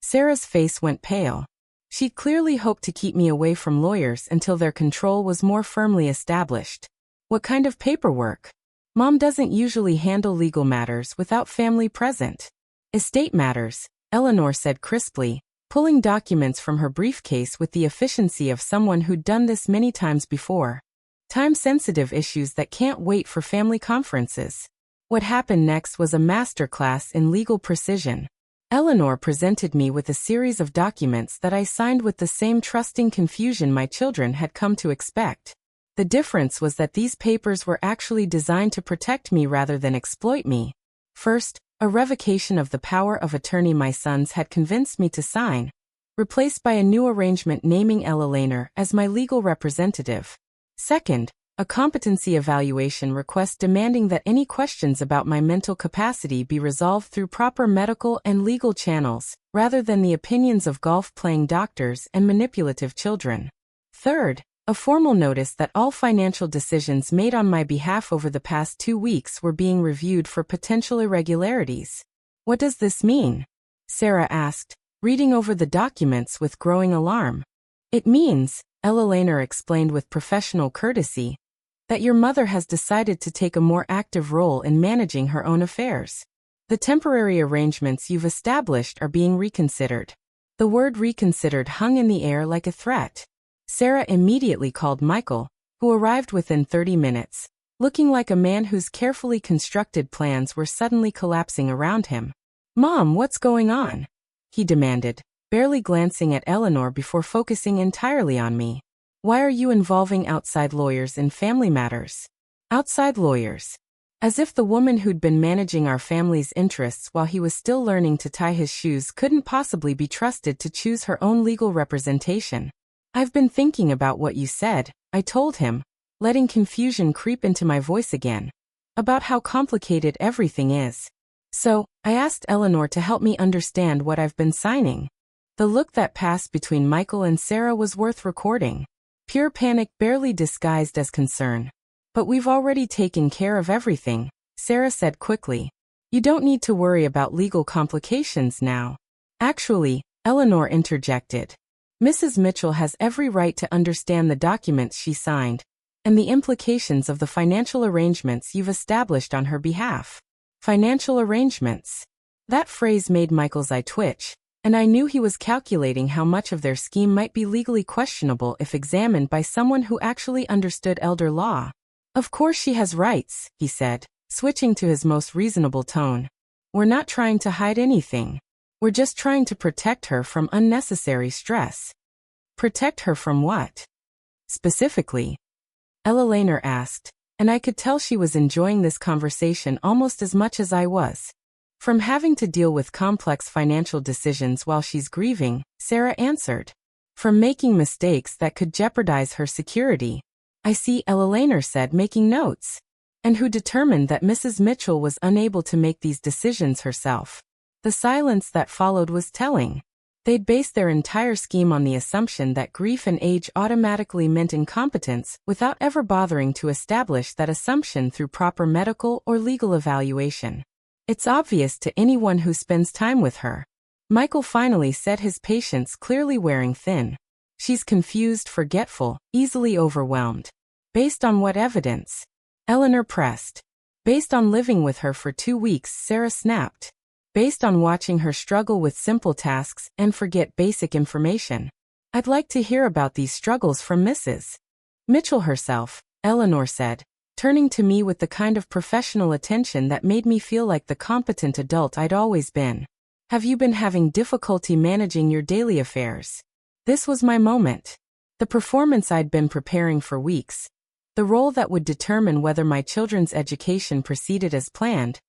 Sarah's face went pale. She'd clearly hoped to keep me away from lawyers until their control was more firmly established. What kind of paperwork? Mom doesn't usually handle legal matters without family present. Estate matters, Eleanor said crisply, pulling documents from her briefcase with the efficiency of someone who'd done this many times before. Time-sensitive issues that can't wait for family conferences. What happened next was a masterclass in legal precision. Eleanor presented me with a series of documents that I signed with the same trusting confusion my children had come to expect. The difference was that these papers were actually designed to protect me rather than exploit me. First, a revocation of the power of attorney my sons had convinced me to sign, replaced by a new arrangement naming Eleanor as my legal representative. Second, a competency evaluation request demanding that any questions about my mental capacity be resolved through proper medical and legal channels, rather than the opinions of golf-playing doctors and manipulative children. Third, a formal notice that all financial decisions made on my behalf over the past 2 weeks were being reviewed for potential irregularities. What does this mean? Sarah asked, reading over the documents with growing alarm. It means, Eleanor explained with professional courtesy, that your mother has decided to take a more active role in managing her own affairs. The temporary arrangements you've established are being reconsidered. The word reconsidered hung in the air like a threat. Sarah immediately called Michael, who arrived within 30 minutes, looking like a man whose carefully constructed plans were suddenly collapsing around him. "Mom, what's going on?" he demanded, barely glancing at Eleanor before focusing entirely on me. "Why are you involving outside lawyers in family matters?" Outside lawyers. As if the woman who'd been managing our family's interests while he was still learning to tie his shoes couldn't possibly be trusted to choose her own legal representation. I've been thinking about what you said, I told him, letting confusion creep into my voice again. About how complicated everything is. So, I asked Eleanor to help me understand what I've been signing. The look that passed between Michael and Sarah was worth recording. Pure panic barely disguised as concern. But we've already taken care of everything, Sarah said quickly. You don't need to worry about legal complications now. Actually, Eleanor interjected. Mrs. Mitchell has every right to understand the documents she signed, and the implications of the financial arrangements you've established on her behalf. Financial arrangements. That phrase made Michael's eye twitch, and I knew he was calculating how much of their scheme might be legally questionable if examined by someone who actually understood elder law. Of course she has rights, he said, switching to his most reasonable tone. We're not trying to hide anything. We're just trying to protect her from unnecessary stress. Protect her from what? Specifically? Ella Lehner asked, and I could tell she was enjoying this conversation almost as much as I was. From having to deal with complex financial decisions while she's grieving, Sarah answered. From making mistakes that could jeopardize her security. I see, Ella Lehner said, making notes. And who determined that Mrs. Mitchell was unable to make these decisions herself. The silence that followed was telling. They'd based their entire scheme on the assumption that grief and age automatically meant incompetence without ever bothering to establish that assumption through proper medical or legal evaluation. It's obvious to anyone who spends time with her. Michael finally said, his patience clearly wearing thin. She's confused, forgetful, easily overwhelmed. Based on what evidence? Eleanor pressed. Based on living with her for 2 weeks, Sarah snapped. Based on watching her struggle with simple tasks and forget basic information. I'd like to hear about these struggles from Mrs. Mitchell herself, Eleanor said, turning to me with the kind of professional attention that made me feel like the competent adult I'd always been. Have you been having difficulty managing your daily affairs? This was my moment. The performance I'd been preparing for weeks. The role that would determine whether my children's education proceeded as planned,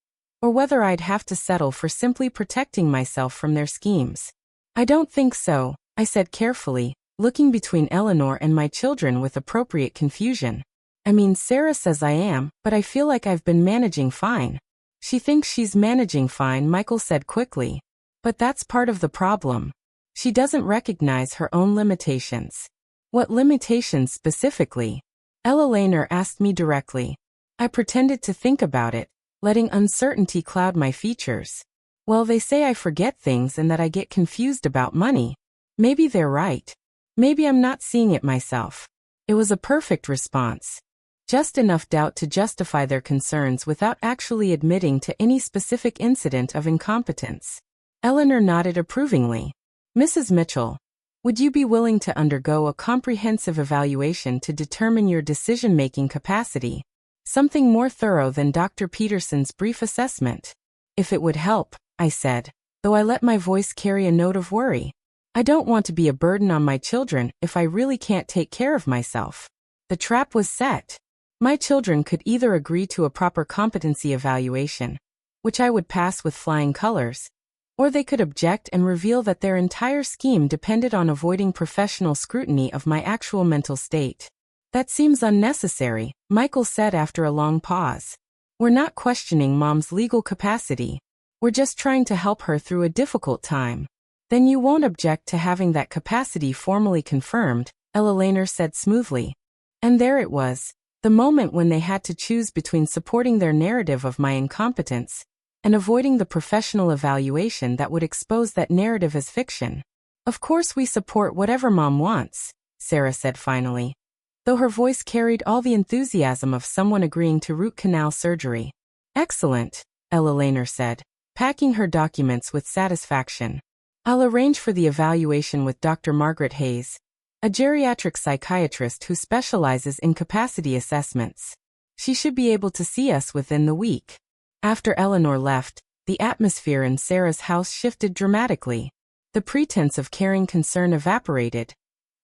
or whether I'd have to settle for simply protecting myself from their schemes. I don't think so, I said carefully, looking between Eleanor and my children with appropriate confusion. I mean, Sarah says I am, but I feel like I've been managing fine. She thinks she's managing fine, Michael said quickly. But that's part of the problem. She doesn't recognize her own limitations. What limitations specifically? Ella Lehner asked me directly. I pretended to think about it, letting uncertainty cloud my features. Well, they say I forget things and that I get confused about money. Maybe they're right. Maybe I'm not seeing it myself. It was a perfect response. Just enough doubt to justify their concerns without actually admitting to any specific incident of incompetence. Eleanor nodded approvingly. Mrs. Mitchell, would you be willing to undergo a comprehensive evaluation to determine your decision-making capacity? Something more thorough than Dr. Peterson's brief assessment. If it would help, I said, though I let my voice carry a note of worry. I don't want to be a burden on my children if I really can't take care of myself. The trap was set. My children could either agree to a proper competency evaluation, which I would pass with flying colors, or they could object and reveal that their entire scheme depended on avoiding professional scrutiny of my actual mental state. That seems unnecessary, Michael said after a long pause. We're not questioning Mom's legal capacity. We're just trying to help her through a difficult time. Then you won't object to having that capacity formally confirmed, Ella Lehner said smoothly. And there it was, the moment when they had to choose between supporting their narrative of my incompetence and avoiding the professional evaluation that would expose that narrative as fiction. Of course we support whatever Mom wants, Sarah said finally, though her voice carried all the enthusiasm of someone agreeing to root canal surgery. Excellent, Ella Lehner said, packing her documents with satisfaction. I'll arrange for the evaluation with Dr. Margaret Hayes, a geriatric psychiatrist who specializes in capacity assessments. She should be able to see us within the week. After Eleanor left, the atmosphere in Sarah's house shifted dramatically. The pretense of caring concern evaporated,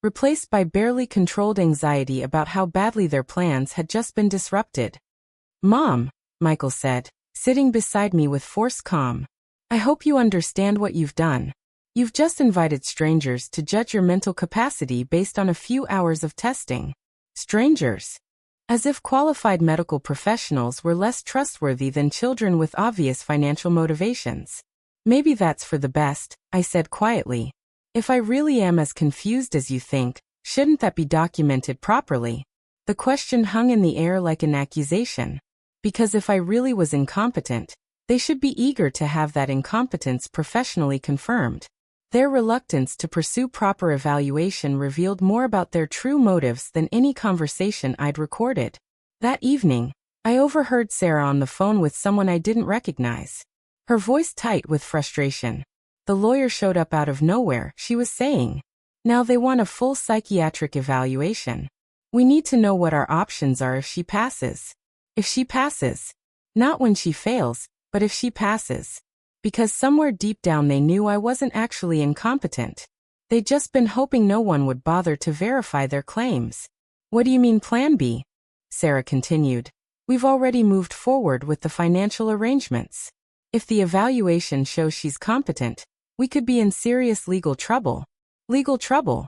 replaced by barely controlled anxiety about how badly their plans had just been disrupted. Mom, Michael said, sitting beside me with forced calm. I hope you understand what you've done. You've just invited strangers to judge your mental capacity based on a few hours of testing. Strangers. As if qualified medical professionals were less trustworthy than children with obvious financial motivations. Maybe that's for the best, I said quietly. If I really am as confused as you think, shouldn't that be documented properly? The question hung in the air like an accusation. Because if I really was incompetent, they should be eager to have that incompetence professionally confirmed. Their reluctance to pursue proper evaluation revealed more about their true motives than any conversation I'd recorded. That evening, I overheard Sarah on the phone with someone I didn't recognize. Her voice tight with frustration. The lawyer showed up out of nowhere, she was saying. Now they want a full psychiatric evaluation. We need to know what our options are if she passes. If she passes. Not when she fails, but if she passes. Because somewhere deep down they knew I wasn't actually incompetent. They'd just been hoping no one would bother to verify their claims. What do you mean Plan B? Sarah continued. We've already moved forward with the financial arrangements. If the evaluation shows she's competent, we could be in serious legal trouble. Legal trouble.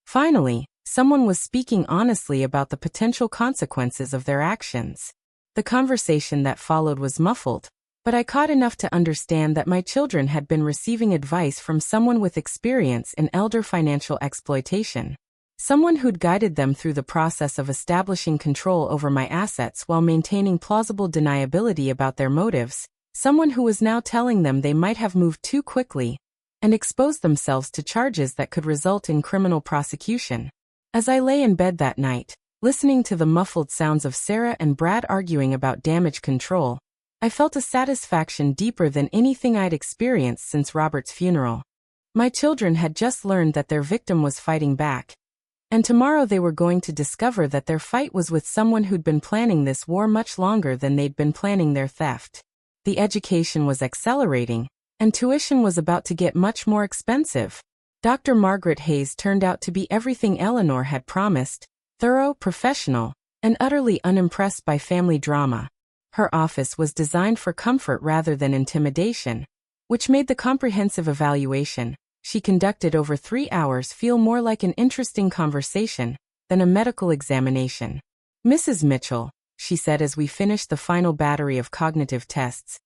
Finally, someone was speaking honestly about the potential consequences of their actions. The conversation that followed was muffled, but I caught enough to understand that my children had been receiving advice from someone with experience in elder financial exploitation. Someone who'd guided them through the process of establishing control over my assets while maintaining plausible deniability about their motives. Someone who was now telling them they might have moved too quickly and exposed themselves to charges that could result in criminal prosecution. As I lay in bed that night, listening to the muffled sounds of Sarah and Brad arguing about damage control, I felt a satisfaction deeper than anything I'd experienced since Robert's funeral. My children had just learned that their victim was fighting back. And tomorrow they were going to discover that their fight was with someone who'd been planning this war much longer than they'd been planning their theft. The education was accelerating, and tuition was about to get much more expensive. Dr. Margaret Hayes turned out to be everything Eleanor had promised, thorough, professional, and utterly unimpressed by family drama. Her office was designed for comfort rather than intimidation, which made the comprehensive evaluation she conducted over 3 hours feel more like an interesting conversation than a medical examination. Mrs. Mitchell, she said as we finished the final battery of cognitive tests,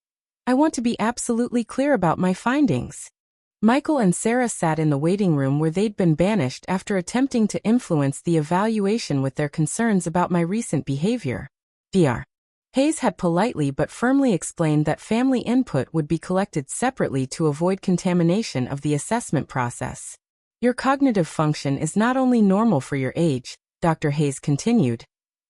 I want to be absolutely clear about my findings. Michael and Sarah sat in the waiting room where they'd been banished after attempting to influence the evaluation with their concerns about my recent behavior. Dr. Hayes had politely but firmly explained that family input would be collected separately to avoid contamination of the assessment process. Your cognitive function is not only normal for your age, Dr. Hayes continued.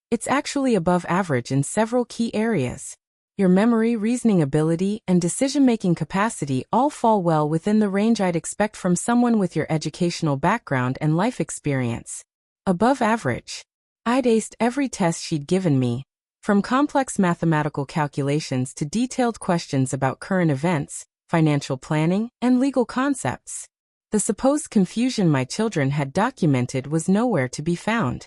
It's actually above average in several key areas. Your memory, reasoning ability, and decision-making capacity all fall well within the range I'd expect from someone with your educational background and life experience. Above average. I'd aced every test she'd given me, from complex mathematical calculations to detailed questions about current events, financial planning, and legal concepts. The supposed confusion my children had documented was nowhere to be found.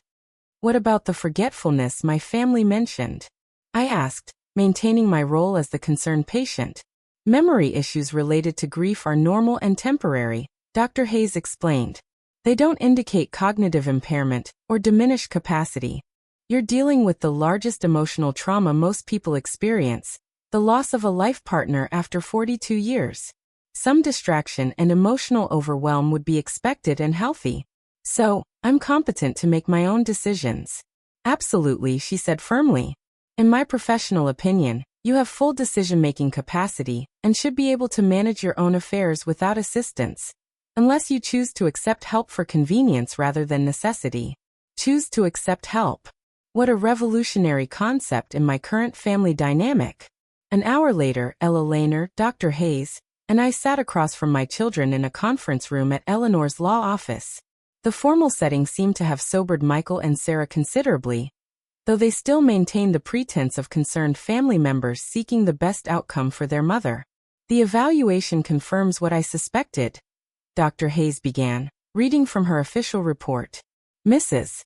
What about the forgetfulness my family mentioned? I asked, maintaining my role as the concerned patient. Memory issues related to grief are normal and temporary, Dr. Hayes explained. They don't indicate cognitive impairment or diminished capacity. You're dealing with the largest emotional trauma most people experience, the loss of a life partner after 42 years. Some distraction and emotional overwhelm would be expected and healthy. So, I'm competent to make my own decisions. Absolutely, she said firmly. In my professional opinion, you have full decision-making capacity and should be able to manage your own affairs without assistance. Unless you choose to accept help for convenience rather than necessity. Choose to accept help. What a revolutionary concept in my current family dynamic. An hour later, Ella Lehner, Dr. Hayes, and I sat across from my children in a conference room at Eleanor's law office. The formal setting seemed to have sobered Michael and Sarah considerably, though they still maintained the pretense of concerned family members seeking the best outcome for their mother. The evaluation confirms what I suspected, Dr. Hayes began, reading from her official report. Mrs.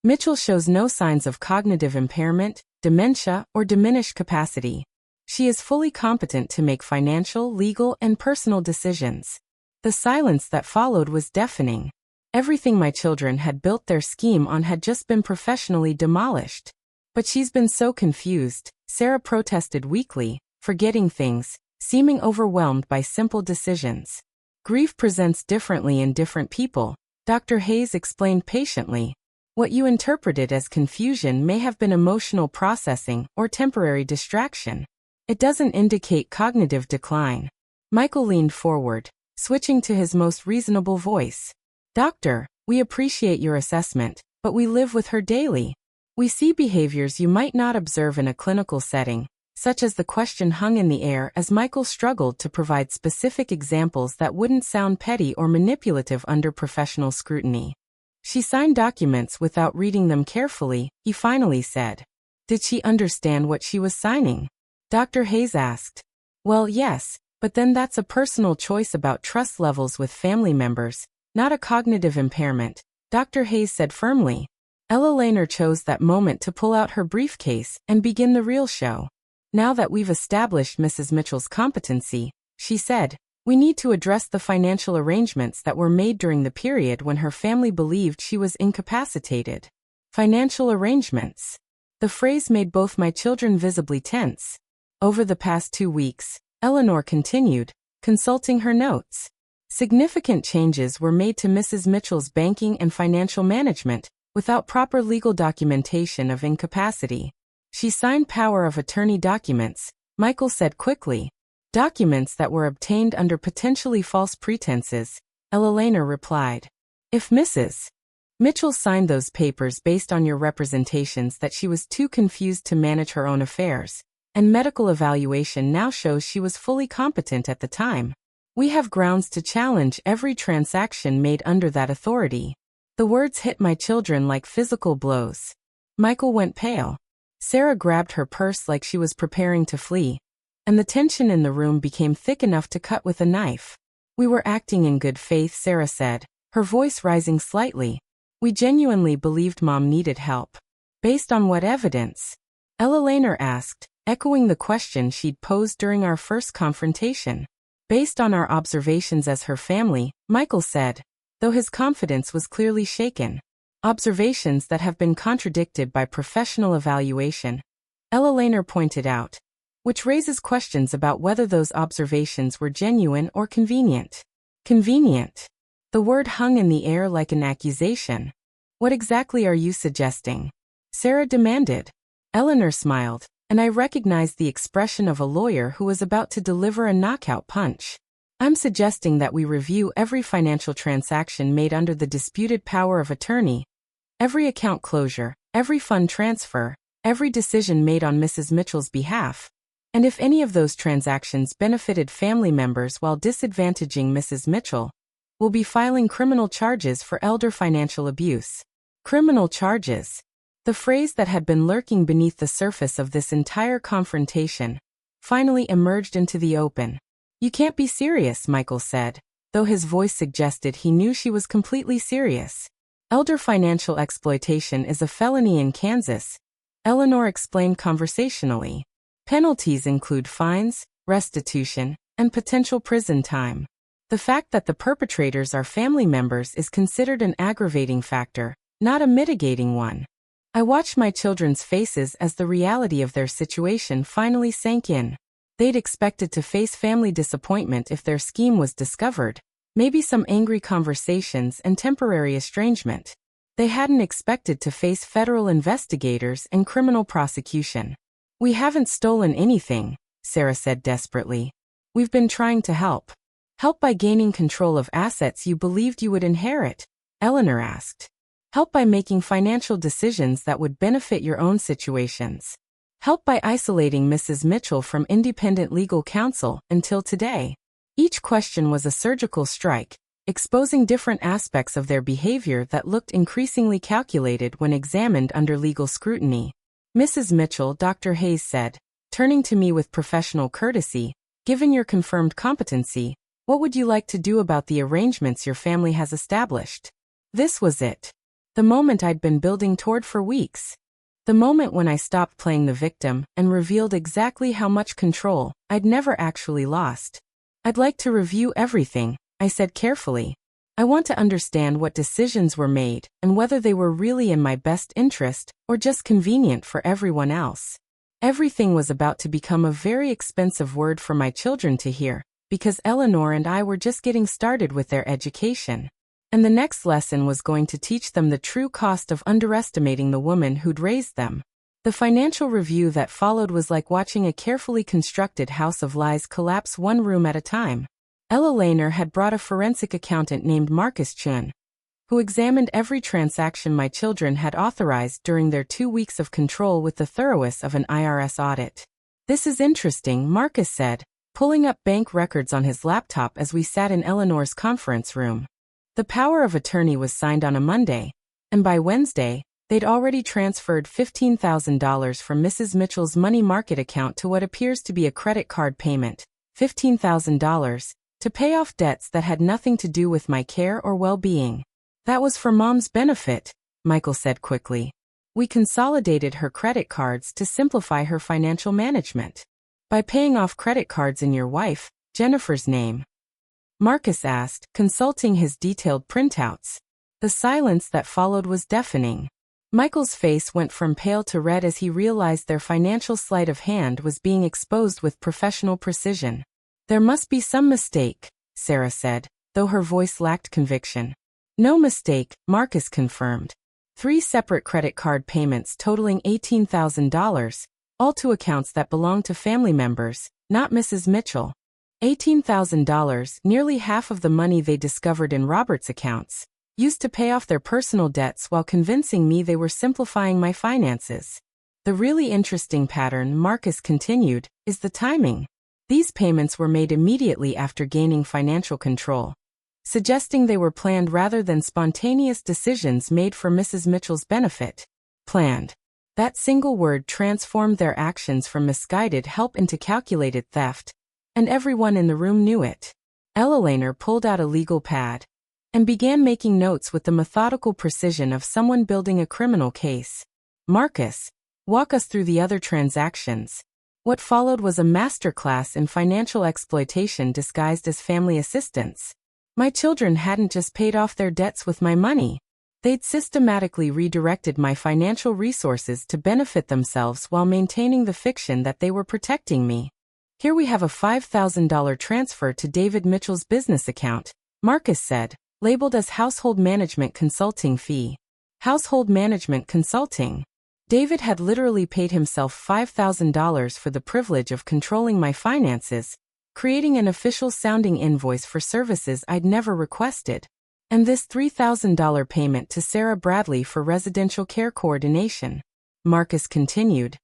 Mitchell shows no signs of cognitive impairment, dementia, or diminished capacity. She is fully competent to make financial, legal, and personal decisions. The silence that followed was deafening. Everything my children had built their scheme on had just been professionally demolished. But she's been so confused, Sarah protested weakly, forgetting things, seeming overwhelmed by simple decisions. Grief presents differently in different people, Dr. Hayes explained patiently. What you interpreted as confusion may have been emotional processing or temporary distraction. It doesn't indicate cognitive decline. Michael leaned forward, switching to his most reasonable voice. Doctor, we appreciate your assessment, but we live with her daily. We see behaviors you might not observe in a clinical setting, such as the question hung in the air as Michael struggled to provide specific examples that wouldn't sound petty or manipulative under professional scrutiny. She signed documents without reading them carefully, he finally said. Did she understand what she was signing? Dr. Hayes asked. Well, yes, but then that's a personal choice about trust levels with family members, not a cognitive impairment, Dr. Hayes said firmly. Ella Lehner chose that moment to pull out her briefcase and begin the real show. Now that we've established Mrs. Mitchell's competency, she said, we need to address the financial arrangements that were made during the period when her family believed she was incapacitated. Financial arrangements. The phrase made both my children visibly tense. Over the past 2 weeks, Eleanor continued, consulting her notes. Significant changes were made to Mrs. Mitchell's banking and financial management, without proper legal documentation of incapacity. She signed power of attorney documents, Michael said quickly. Documents that were obtained under potentially false pretenses, Ella Lehner replied. If Mrs. Mitchell signed those papers based on your representations that she was too confused to manage her own affairs, and medical evaluation now shows she was fully competent at the time, we have grounds to challenge every transaction made under that authority. The words hit my children like physical blows. Michael went pale. Sarah grabbed her purse like she was preparing to flee, and the tension in the room became thick enough to cut with a knife. We were acting in good faith, Sarah said, her voice rising slightly. We genuinely believed Mom needed help. Based on what evidence? Ella Lehner asked, echoing the question she'd posed during our first confrontation. Based on our observations as her family, Michael said, though his confidence was clearly shaken. Observations that have been contradicted by professional evaluation, Ella Lehner pointed out, which raises questions about whether those observations were genuine or convenient. Convenient. The word hung in the air like an accusation. What exactly are you suggesting? Sarah demanded. Eleanor smiled, and I recognized the expression of a lawyer who was about to deliver a knockout punch. I'm suggesting that we review every financial transaction made under the disputed power of attorney, every account closure, every fund transfer, every decision made on Mrs. Mitchell's behalf, and if any of those transactions benefited family members while disadvantaging Mrs. Mitchell, we'll be filing criminal charges for elder financial abuse. Criminal charges. The phrase that had been lurking beneath the surface of this entire confrontation finally emerged into the open. You can't be serious, Michael said, though his voice suggested he knew she was completely serious. Elder financial exploitation is a felony in Kansas, Eleanor explained conversationally. Penalties include fines, restitution, and potential prison time. The fact that the perpetrators are family members is considered an aggravating factor, not a mitigating one. I watched my children's faces as the reality of their situation finally sank in. They'd expected to face family disappointment if their scheme was discovered, maybe some angry conversations and temporary estrangement. They hadn't expected to face federal investigators and criminal prosecution. We haven't stolen anything, Sarah said desperately. We've been trying to help. Help by gaining control of assets you believed you would inherit, Eleanor asked. Help by making financial decisions that would benefit your own situations. Help by isolating Mrs. Mitchell from independent legal counsel until today. Each question was a surgical strike, exposing different aspects of their behavior that looked increasingly calculated when examined under legal scrutiny. Mrs. Mitchell, Dr. Hayes said, turning to me with professional courtesy, given your confirmed competency, what would you like to do about the arrangements your family has established? This was it. The moment I'd been building toward for weeks. The moment when I stopped playing the victim and revealed exactly how much control I'd never actually lost. I'd like to review everything, I said carefully. I want to understand what decisions were made and whether they were really in my best interest or just convenient for everyone else. Everything was about to become a very expensive word for my children to hear, because Eleanor and I were just getting started with their education. And the next lesson was going to teach them the true cost of underestimating the woman who'd raised them. The financial review that followed was like watching a carefully constructed house of lies collapse one room at a time. Ella Lehner had brought a forensic accountant named Marcus Chun, who examined every transaction my children had authorized during their 2 weeks of control with the thoroughness of an IRS audit. "This is interesting," Marcus said, pulling up bank records on his laptop as we sat in Eleanor's conference room. The power of attorney was signed on a Monday, and by Wednesday, they'd already transferred $15,000 from Mrs. Mitchell's money market account to what appears to be a credit card payment, $15,000, to pay off debts that had nothing to do with my care or well-being. "That was for Mom's benefit," Michael said quickly. "We consolidated her credit cards to simplify her financial management." "By paying off credit cards in your wife, Jennifer's name?" Marcus asked, consulting his detailed printouts. The silence that followed was deafening. Michael's face went from pale to red as he realized their financial sleight of hand was being exposed with professional precision. "There must be some mistake," Sarah said, though her voice lacked conviction. "No mistake," Marcus confirmed. 3 separate credit card payments totaling $18,000, all to accounts that belonged to family members, not Mrs. Mitchell. $18,000, nearly half of the money they discovered in Robert's accounts, used to pay off their personal debts while convincing me they were simplifying my finances. "The really interesting pattern," Marcus continued, "is the timing. These payments were made immediately after gaining financial control, suggesting they were planned rather than spontaneous decisions made for Mrs. Mitchell's benefit." Planned. That single word transformed their actions from misguided help into calculated theft, and everyone in the room knew it. Ella Lehner pulled out a legal pad and began making notes with the methodical precision of someone building a criminal case. "Marcus, walk us through the other transactions." What followed was a masterclass in financial exploitation disguised as family assistance. My children hadn't just paid off their debts with my money. They'd systematically redirected my financial resources to benefit themselves while maintaining the fiction that they were protecting me. "Here we have a $5,000 transfer to David Mitchell's business account," Marcus said, labeled as household management consulting fee. Household management consulting. David had literally paid himself $5,000 for the privilege of controlling my finances, creating an official-sounding invoice for services I'd never requested. And this $3,000 payment to Sarah Bradley for residential care coordination. Marcus continued.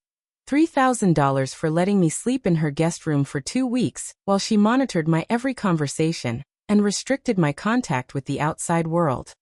$3,000 for letting me sleep in her guest room for 2 weeks while she monitored my every conversation and restricted my contact with the outside world.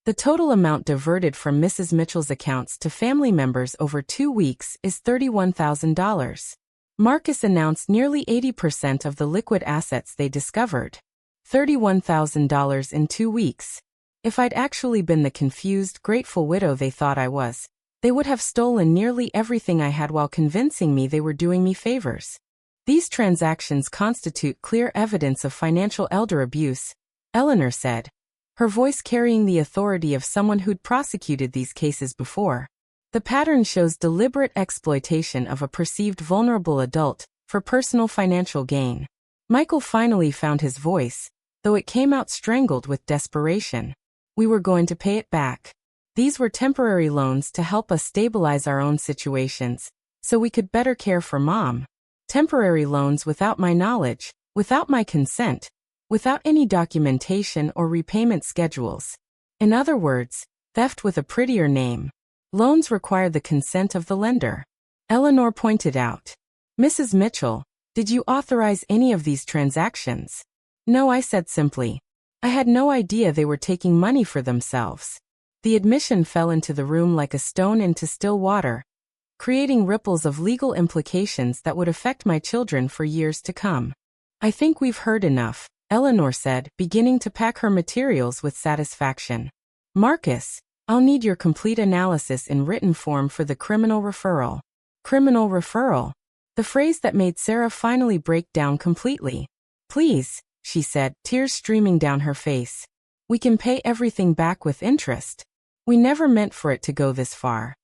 The total amount diverted from Mrs. Mitchell's accounts to family members over 2 weeks is $31,000. Marcus announced nearly 80% of the liquid assets they discovered. $31,000 in 2 weeks. If I'd actually been the confused, grateful widow they thought I was, they would have stolen nearly everything I had while convincing me they were doing me favors. "These transactions constitute clear evidence of financial elder abuse," Eleanor said, her voice carrying the authority of someone who'd prosecuted these cases before. "The pattern shows deliberate exploitation of a perceived vulnerable adult for personal financial gain." Michael finally found his voice, though it came out strangled with desperation. "We were going to pay it back. These were temporary loans to help us stabilize our own situations, so we could better care for Mom. Temporary loans without my knowledge, without my consent, without any documentation or repayment schedules. In other words, theft with a prettier name. Loans require the consent of the lender," Eleanor pointed out. "Mrs. Mitchell, did you authorize any of these transactions?" "No," I said simply. "I had no idea they were taking money for themselves." The admission fell into the room like a stone into still water, creating ripples of legal implications that would affect my children for years to come. "I think we've heard enough," Eleanor said, beginning to pack her materials with satisfaction. "Marcus, I'll need your complete analysis in written form for the criminal referral. Criminal referral. The phrase that made Sarah finally break down completely. Please, she said, tears streaming down her face. We can pay everything back with interest. We never meant for it to go this far.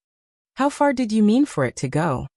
How far did you mean for it to go?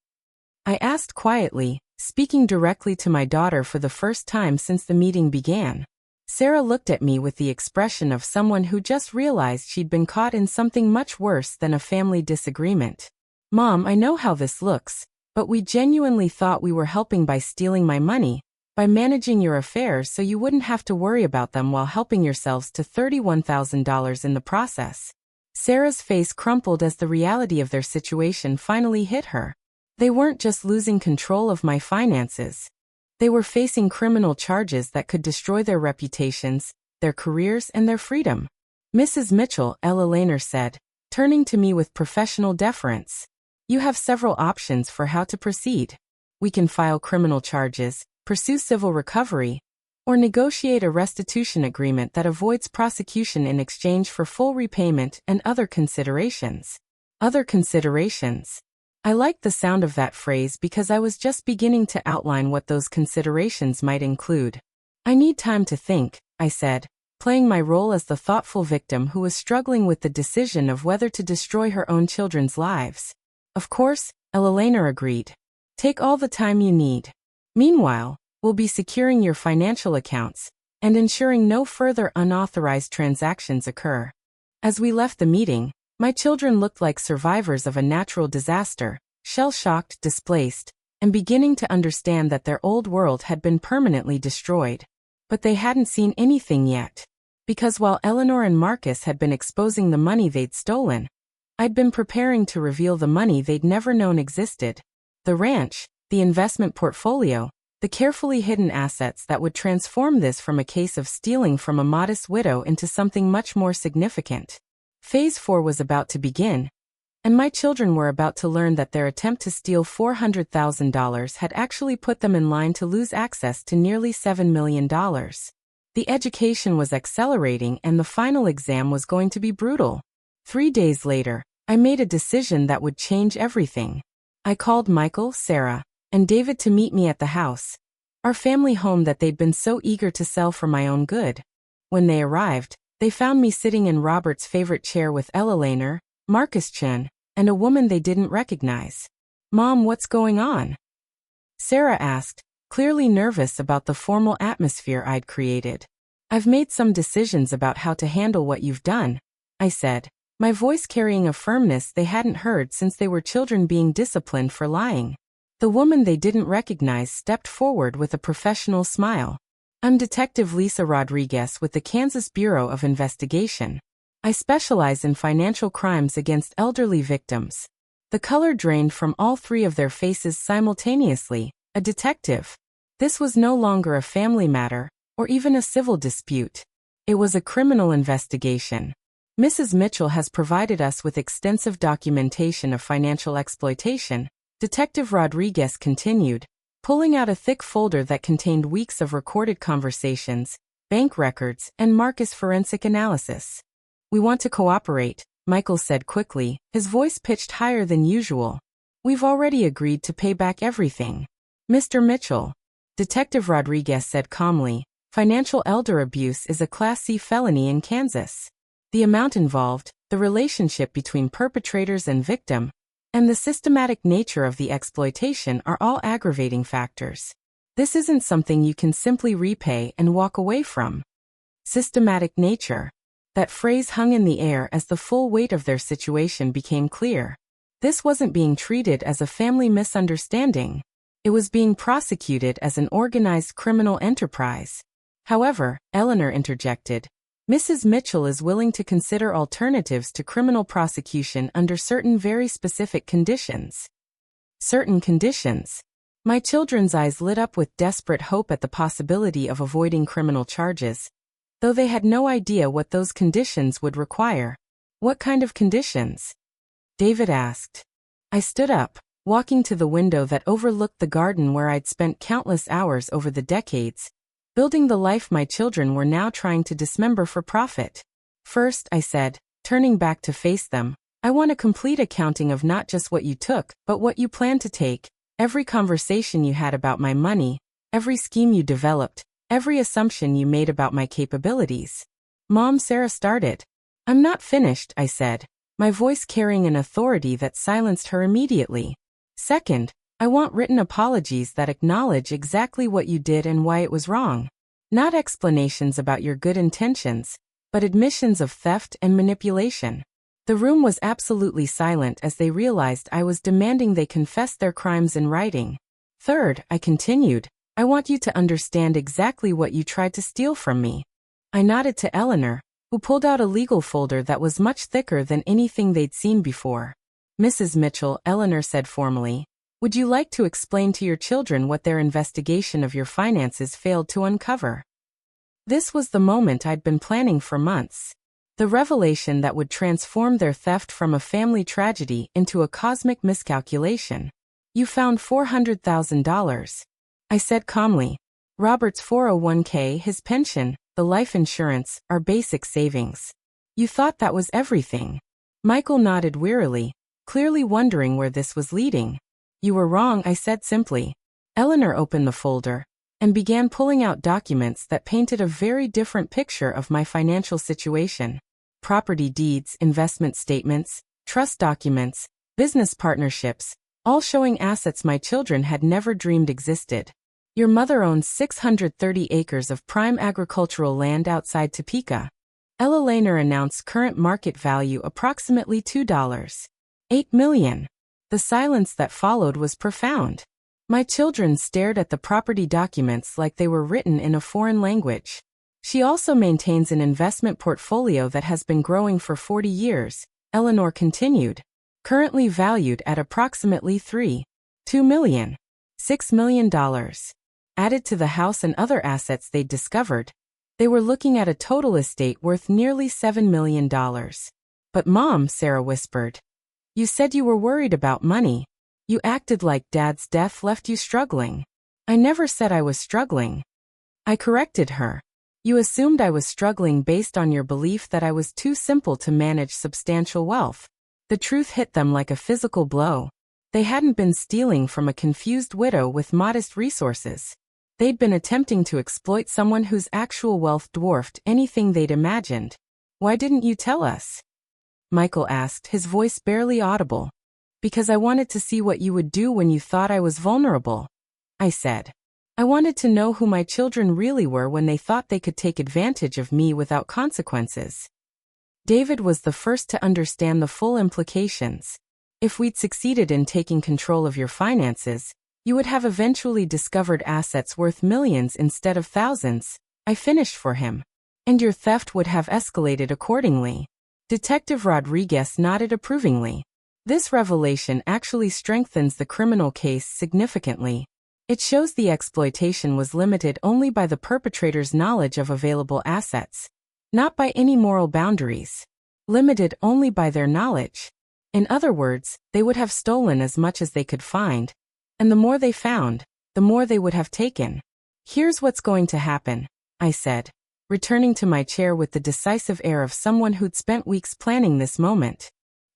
I asked quietly, speaking directly to my daughter for the first time since the meeting began. Sarah looked at me with the expression of someone who just realized she'd been caught in something much worse than a family disagreement. Mom, I know how this looks, but we genuinely thought we were helping by stealing my money, by managing your affairs so you wouldn't have to worry about them while helping yourselves to $31,000 in the process. Sarah's face crumpled as the reality of their situation finally hit her. They weren't just losing control of my finances. They were facing criminal charges that could destroy their reputations, their careers, and their freedom. Mrs. Mitchell, Ella Lehner said, turning to me with professional deference. You have several options for how to proceed. We can file criminal charges, pursue civil recovery, or negotiate a restitution agreement that avoids prosecution in exchange for full repayment and other considerations. Other considerations. I liked the sound of that phrase because I was just beginning to outline what those considerations might include. I need time to think, I said, playing my role as the thoughtful victim who was struggling with the decision of whether to destroy her own children's lives. Of course, Ella Lehner agreed. Take all the time you need. Meanwhile, we'll be securing your financial accounts and ensuring no further unauthorized transactions occur. As we left the meeting, my children looked like survivors of a natural disaster, shell-shocked, displaced, and beginning to understand that their old world had been permanently destroyed. But they hadn't seen anything yet. Because while Eleanor and Marcus had been exposing the money they'd stolen, I'd been preparing to reveal the money they'd never known existed. The ranch, the investment portfolio, the carefully hidden assets that would transform this from a case of stealing from a modest widow into something much more significant. Phase 4 was about to begin, and my children were about to learn that their attempt to steal $400,000 had actually put them in line to lose access to nearly $7 million. The education was accelerating and the final exam was going to be brutal. 3 days later, I made a decision that would change everything. I called Michael, Sarah, and David to meet me at the house, our family home that they'd been so eager to sell for my own good. When they arrived, they found me sitting in Robert's favorite chair with Ella Lehner, Marcus Chen, and a woman they didn't recognize. Mom, what's going on? Sarah asked, clearly nervous about the formal atmosphere I'd created. I've made some decisions about how to handle what you've done, I said, my voice carrying a firmness they hadn't heard since they were children being disciplined for lying. The woman they didn't recognize stepped forward with a professional smile. I'm Detective Lisa Rodriguez with the Kansas Bureau of Investigation. I specialize in financial crimes against elderly victims. The color drained from all three of their faces simultaneously. A detective. This was no longer a family matter, or even a civil dispute. It was a criminal investigation. Mrs. Mitchell has provided us with extensive documentation of financial exploitation, Detective Rodriguez continued, pulling out a thick folder that contained weeks of recorded conversations, bank records, and Marcus forensic analysis. We want to cooperate, Michael said quickly, his voice pitched higher than usual. We've already agreed to pay back everything. Mr. Mitchell, Detective Rodriguez said calmly, financial elder abuse is a Class C felony in Kansas. The amount involved, the relationship between perpetrators and victim, and the systematic nature of the exploitation are all aggravating factors. This isn't something you can simply repay and walk away from. Systematic nature. That phrase hung in the air as the full weight of their situation became clear. This wasn't being treated as a family misunderstanding. It was being prosecuted as an organized criminal enterprise. However, Eleanor interjected, Mrs. Mitchell is willing to consider alternatives to criminal prosecution under certain very specific conditions. Certain conditions. My children's eyes lit up with desperate hope at the possibility of avoiding criminal charges, though they had no idea what those conditions would require. What kind of conditions? David asked. I stood up, walking to the window that overlooked the garden where I'd spent countless hours over the decades, building the life my children were now trying to dismember for profit. First, I said, turning back to face them. I want a complete accounting of not just what you took, but what you plan to take, every conversation you had about my money, every scheme you developed, every assumption you made about my capabilities. Mom, Sarah started. I'm not finished, I said, my voice carrying an authority that silenced her immediately. Second, I want written apologies that acknowledge exactly what you did and why it was wrong. Not explanations about your good intentions, but admissions of theft and manipulation. The room was absolutely silent as they realized I was demanding they confess their crimes in writing. Third, I continued, I want you to understand exactly what you tried to steal from me. I nodded to Eleanor, who pulled out a legal folder that was much thicker than anything they'd seen before. Mrs. Mitchell, Eleanor said formally, would you like to explain to your children what their investigation of your finances failed to uncover? This was the moment I'd been planning for months. The revelation that would transform their theft from a family tragedy into a cosmic miscalculation. You found $400,000. I said calmly. Robert's 401k, his pension, the life insurance, our basic savings. You thought that was everything. Michael nodded wearily, clearly wondering where this was leading. You were wrong, I said simply. Eleanor opened the folder and began pulling out documents that painted a very different picture of my financial situation. Property deeds, investment statements, trust documents, business partnerships, all showing assets my children had never dreamed existed. Your mother owns 630 acres of prime agricultural land outside Topeka. Ella Lehner announced current market value approximately $2.8 million. The silence that followed was profound. My children stared at the property documents like they were written in a foreign language. She also maintains an investment portfolio that has been growing for 40 years, Eleanor continued, currently valued at approximately $2 million, $6 million. Added to the house and other assets they'd discovered, they were looking at a total estate worth nearly $7 million. But Mom, Sarah whispered, you said you were worried about money. You acted like Dad's death left you struggling. I never said I was struggling. I corrected her. You assumed I was struggling based on your belief that I was too simple to manage substantial wealth. The truth hit them like a physical blow. They hadn't been stealing from a confused widow with modest resources. They'd been attempting to exploit someone whose actual wealth dwarfed anything they'd imagined. Why didn't you tell us? Michael asked, his voice barely audible. Because I wanted to see what you would do when you thought I was vulnerable, I said. I wanted to know who my children really were when they thought they could take advantage of me without consequences. David was the first to understand the full implications. If we'd succeeded in taking control of your finances, you would have eventually discovered assets worth millions instead of thousands, I finished for him. And your theft would have escalated accordingly. Detective Rodriguez nodded approvingly. This revelation actually strengthens the criminal case significantly. It shows the exploitation was limited only by the perpetrator's knowledge of available assets, not by any moral boundaries. Limited only by their knowledge. In other words, they would have stolen as much as they could find, and the more they found, the more they would have taken. Here's what's going to happen, I said, returning to my chair with the decisive air of someone who'd spent weeks planning this moment.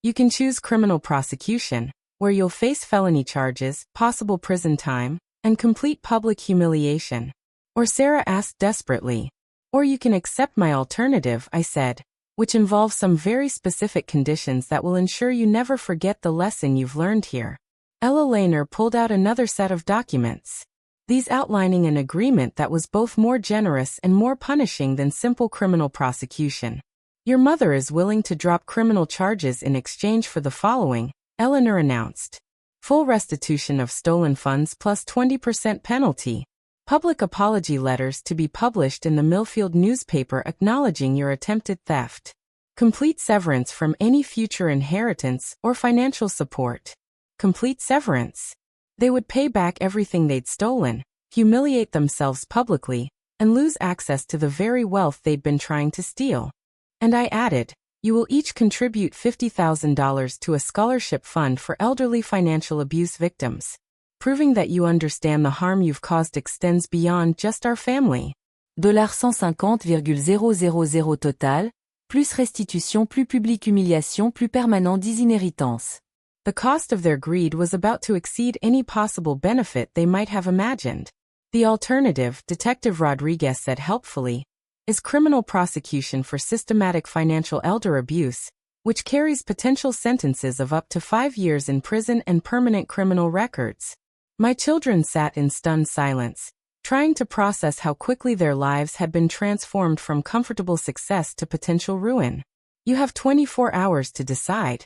You can choose criminal prosecution, where you'll face felony charges, possible prison time, and complete public humiliation. Or Sarah asked desperately. Or you can accept my alternative, I said, which involves some very specific conditions that will ensure you never forget the lesson you've learned here. Ella Lehner pulled out another set of documents. These outlining an agreement that was both more generous and more punishing than simple criminal prosecution. Your mother is willing to drop criminal charges in exchange for the following, Eleanor announced. Full restitution of stolen funds plus 20% penalty. Public apology letters to be published in the Millfield newspaper acknowledging your attempted theft. Complete severance from any future inheritance or financial support. Complete severance. They would pay back everything they'd stolen, humiliate themselves publicly, and lose access to the very wealth they'd been trying to steal. And I added, you will each contribute $50,000 to a scholarship fund for elderly financial abuse victims, proving that you understand the harm you've caused extends beyond just our family. $150,000 total, Plus restitution, plus publique humiliation, plus permanent disinheritance. The cost of their greed was about to exceed any possible benefit they might have imagined. The alternative, Detective Rodriguez said helpfully, is criminal prosecution for systematic financial elder abuse, which carries potential sentences of up to 5 years in prison and permanent criminal records. My children sat in stunned silence, trying to process how quickly their lives had been transformed from comfortable success to potential ruin. You have 24 hours to decide,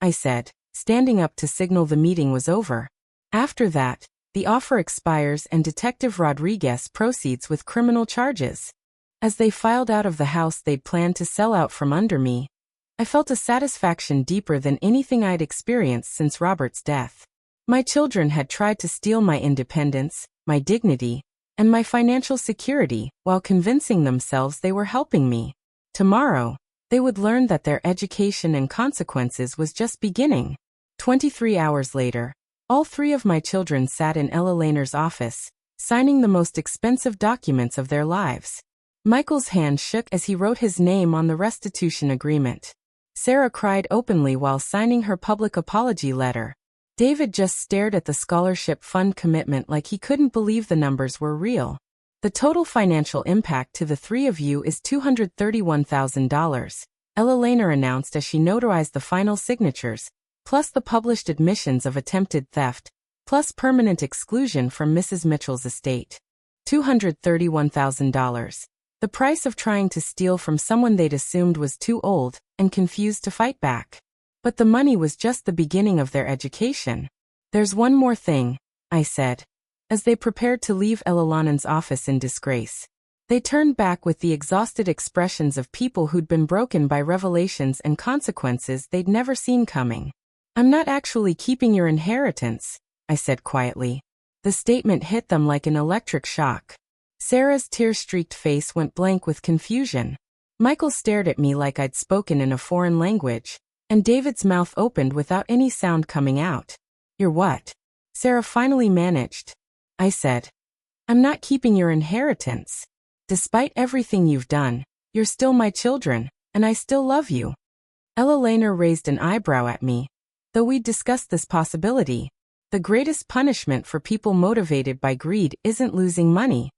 I said, standing up to signal the meeting was over. After that, the offer expires and Detective Rodriguez proceeds with criminal charges. As they filed out of the house they'd planned to sell out from under me, I felt a satisfaction deeper than anything I'd experienced since Robert's death. My children had tried to steal my independence, my dignity, and my financial security while convincing themselves they were helping me. Tomorrow, they would learn that their education and consequences was just beginning. 23 hours later, all 3 of my children sat in Ella Lehner's office, signing the most expensive documents of their lives. Michael's hand shook as he wrote his name on the restitution agreement. Sarah cried openly while signing her public apology letter. David just stared at the scholarship fund commitment like he couldn't believe the numbers were real. The total financial impact to the 3 of you is $231,000, Ella Lehner announced as she notarized the final signatures, plus the published admissions of attempted theft, plus permanent exclusion from Mrs. Mitchell's estate. $231,000. The price of trying to steal from someone they'd assumed was too old and confused to fight back. But the money was just the beginning of their education. There's one more thing, I said, as they prepared to leave Ella Lehner's office in disgrace. They turned back with the exhausted expressions of people who'd been broken by revelations and consequences they'd never seen coming. I'm not actually keeping your inheritance, I said quietly. The statement hit them like an electric shock. Sarah's tear-streaked face went blank with confusion. Michael stared at me like I'd spoken in a foreign language, and David's mouth opened without any sound coming out. You're what? Sarah finally managed. I said, I'm not keeping your inheritance. Despite everything you've done, you're still my children, and I still love you. Ella Lehner raised an eyebrow at me. Though we'd discussed this possibility, the greatest punishment for people motivated by greed isn't losing money.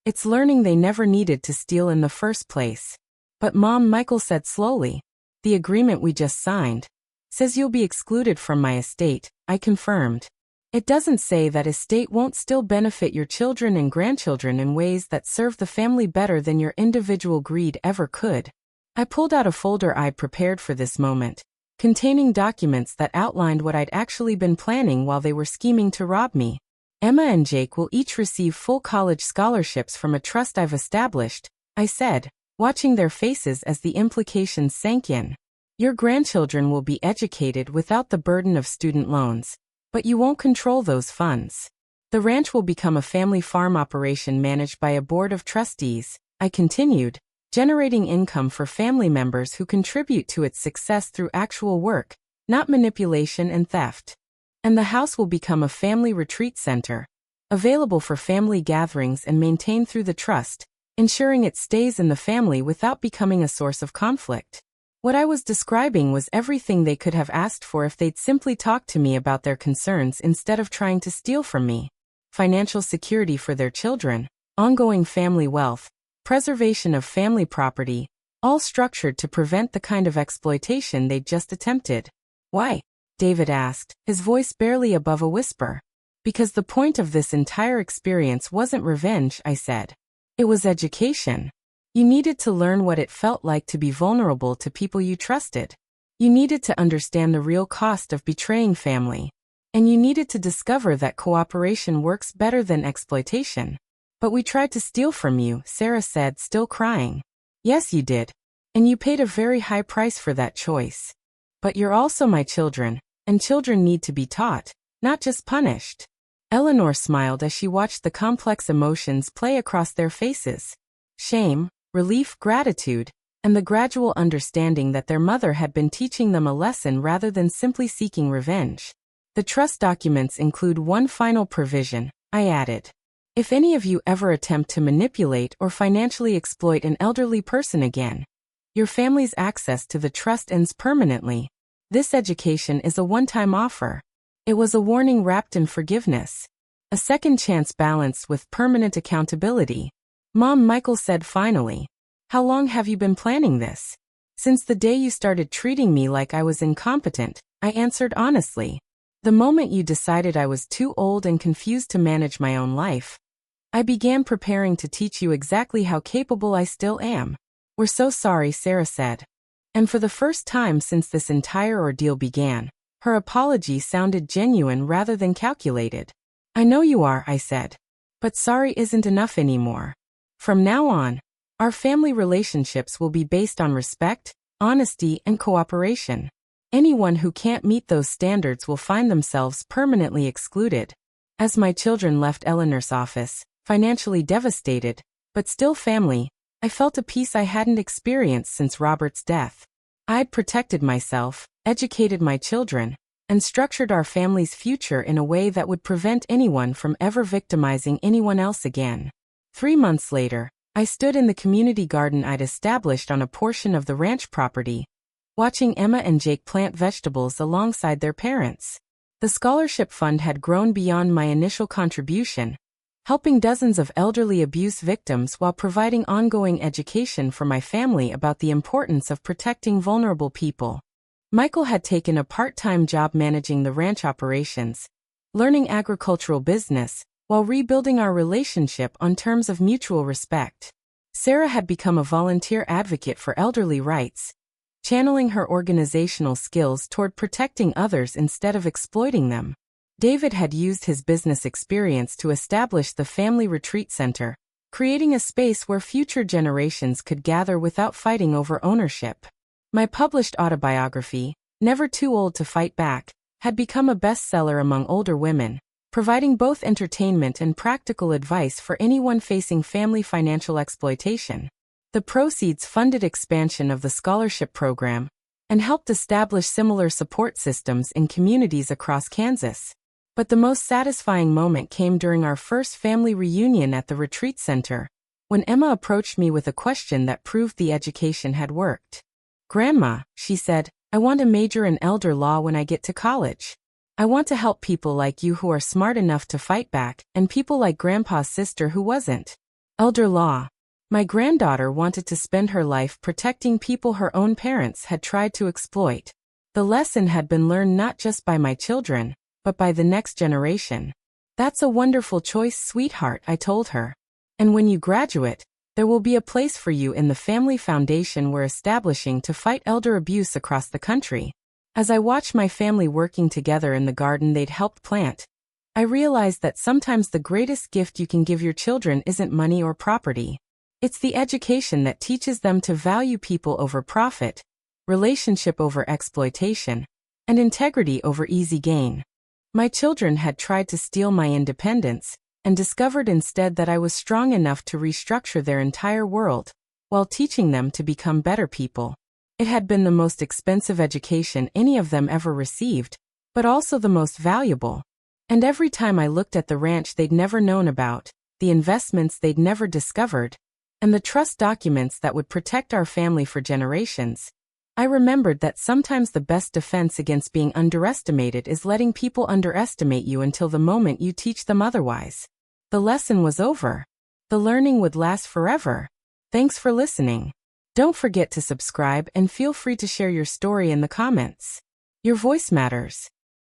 It's learning they never needed to steal in the first place. But Mom, Michael said slowly, the agreement we just signed says you'll be excluded from my estate, I confirmed. It doesn't say that estate won't still benefit your children and grandchildren in ways that serve the family better than your individual greed ever could. I pulled out a folder I'd prepared for this moment, containing documents that outlined what I'd actually been planning while they were scheming to rob me. Emma and Jake will each receive full college scholarships from a trust I've established, I said, watching their faces as the implications sank in. Your grandchildren will be educated without the burden of student loans, but you won't control those funds. The ranch will become a family farm operation managed by a board of trustees, I continued, generating income for family members who contribute to its success through actual work, not manipulation and theft. And the house will become a family retreat center, available for family gatherings and maintained through the trust, ensuring it stays in the family without becoming a source of conflict. What I was describing was everything they could have asked for if they'd simply talked to me about their concerns instead of trying to steal from me. Financial security for their children, ongoing family wealth, preservation of family property, all structured to prevent the kind of exploitation they'd just attempted. Why? David asked, his voice barely above a whisper. Because the point of this entire experience wasn't revenge, I said. It was education. You needed to learn what it felt like to be vulnerable to people you trusted. You needed to understand the real cost of betraying family. And you needed to discover that cooperation works better than exploitation. But we tried to steal from you, Sarah said, still crying. Yes, you did. And you paid a very high price for that choice. But you're also my children, and children need to be taught, not just punished. Eleanor smiled as she watched the complex emotions play across their faces. Shame, relief, gratitude, and the gradual understanding that their mother had been teaching them a lesson rather than simply seeking revenge. The trust documents include one final provision, I added. If any of you ever attempt to manipulate or financially exploit an elderly person again, Your family's access to the trust ends permanently. This education is a one-time offer. It was a warning wrapped in forgiveness. A second chance balanced with permanent accountability. Mom, Michael said finally. How long have you been planning this? Since the day you started treating me like I was incompetent, I answered honestly. The moment you decided I was too old and confused to manage my own life, I began preparing to teach you exactly how capable I still am. We're so sorry, Sarah said. And for the first time since this entire ordeal began, her apology sounded genuine rather than calculated. I know you are, I said. But sorry isn't enough anymore. From now on, our family relationships will be based on respect, honesty, and cooperation. Anyone who can't meet those standards will find themselves permanently excluded. As my children left Eleanor's office, financially devastated, but still family, I felt a peace I hadn't experienced since Robert's death. I'd protected myself, educated my children, and structured our family's future in a way that would prevent anyone from ever victimizing anyone else again. 3 months later, I stood in the community garden I'd established on a portion of the ranch property, watching Emma and Jake plant vegetables alongside their parents. The scholarship fund had grown beyond my initial contribution, helping dozens of elderly abuse victims while providing ongoing education for my family about the importance of protecting vulnerable people. Michael had taken a part-time job managing the ranch operations, learning agricultural business, while rebuilding our relationship on terms of mutual respect. Sarah had become a volunteer advocate for elderly rights, channeling her organizational skills toward protecting others instead of exploiting them. David had used his business experience to establish the Family Retreat Center, creating a space where future generations could gather without fighting over ownership. My published autobiography, Never Too Old to Fight Back, had become a bestseller among older women, providing both entertainment and practical advice for anyone facing family financial exploitation. The proceeds funded expansion of the scholarship program and helped establish similar support systems in communities across Kansas. But the most satisfying moment came during our first family reunion at the retreat center, when Emma approached me with a question that proved the education had worked. "Grandma," she said, "I want to major in elder law when I get to college. I want to help people like you who are smart enough to fight back, and people like Grandpa's sister who wasn't." Elder law. My granddaughter wanted to spend her life protecting people her own parents had tried to exploit. The lesson had been learned not just by my children, but by the next generation. "That's a wonderful choice, sweetheart," I told her. "And when you graduate, there will be a place for you in the family foundation we're establishing to fight elder abuse across the country." As I watched my family working together in the garden they'd helped plant, I realized that sometimes the greatest gift you can give your children isn't money or property. It's the education that teaches them to value people over profit, relationship over exploitation, and integrity over easy gain. My children had tried to steal my independence, and discovered instead that I was strong enough to restructure their entire world, while teaching them to become better people. It had been the most expensive education any of them ever received, but also the most valuable. And every time I looked at the ranch they'd never known about, the investments they'd never discovered, and the trust documents that would protect our family for generations, I remembered that sometimes the best defense against being underestimated is letting people underestimate you until the moment you teach them otherwise. The lesson was over. The learning would last forever. Thanks for listening. Don't forget to subscribe and feel free to share your story in the comments. Your voice matters.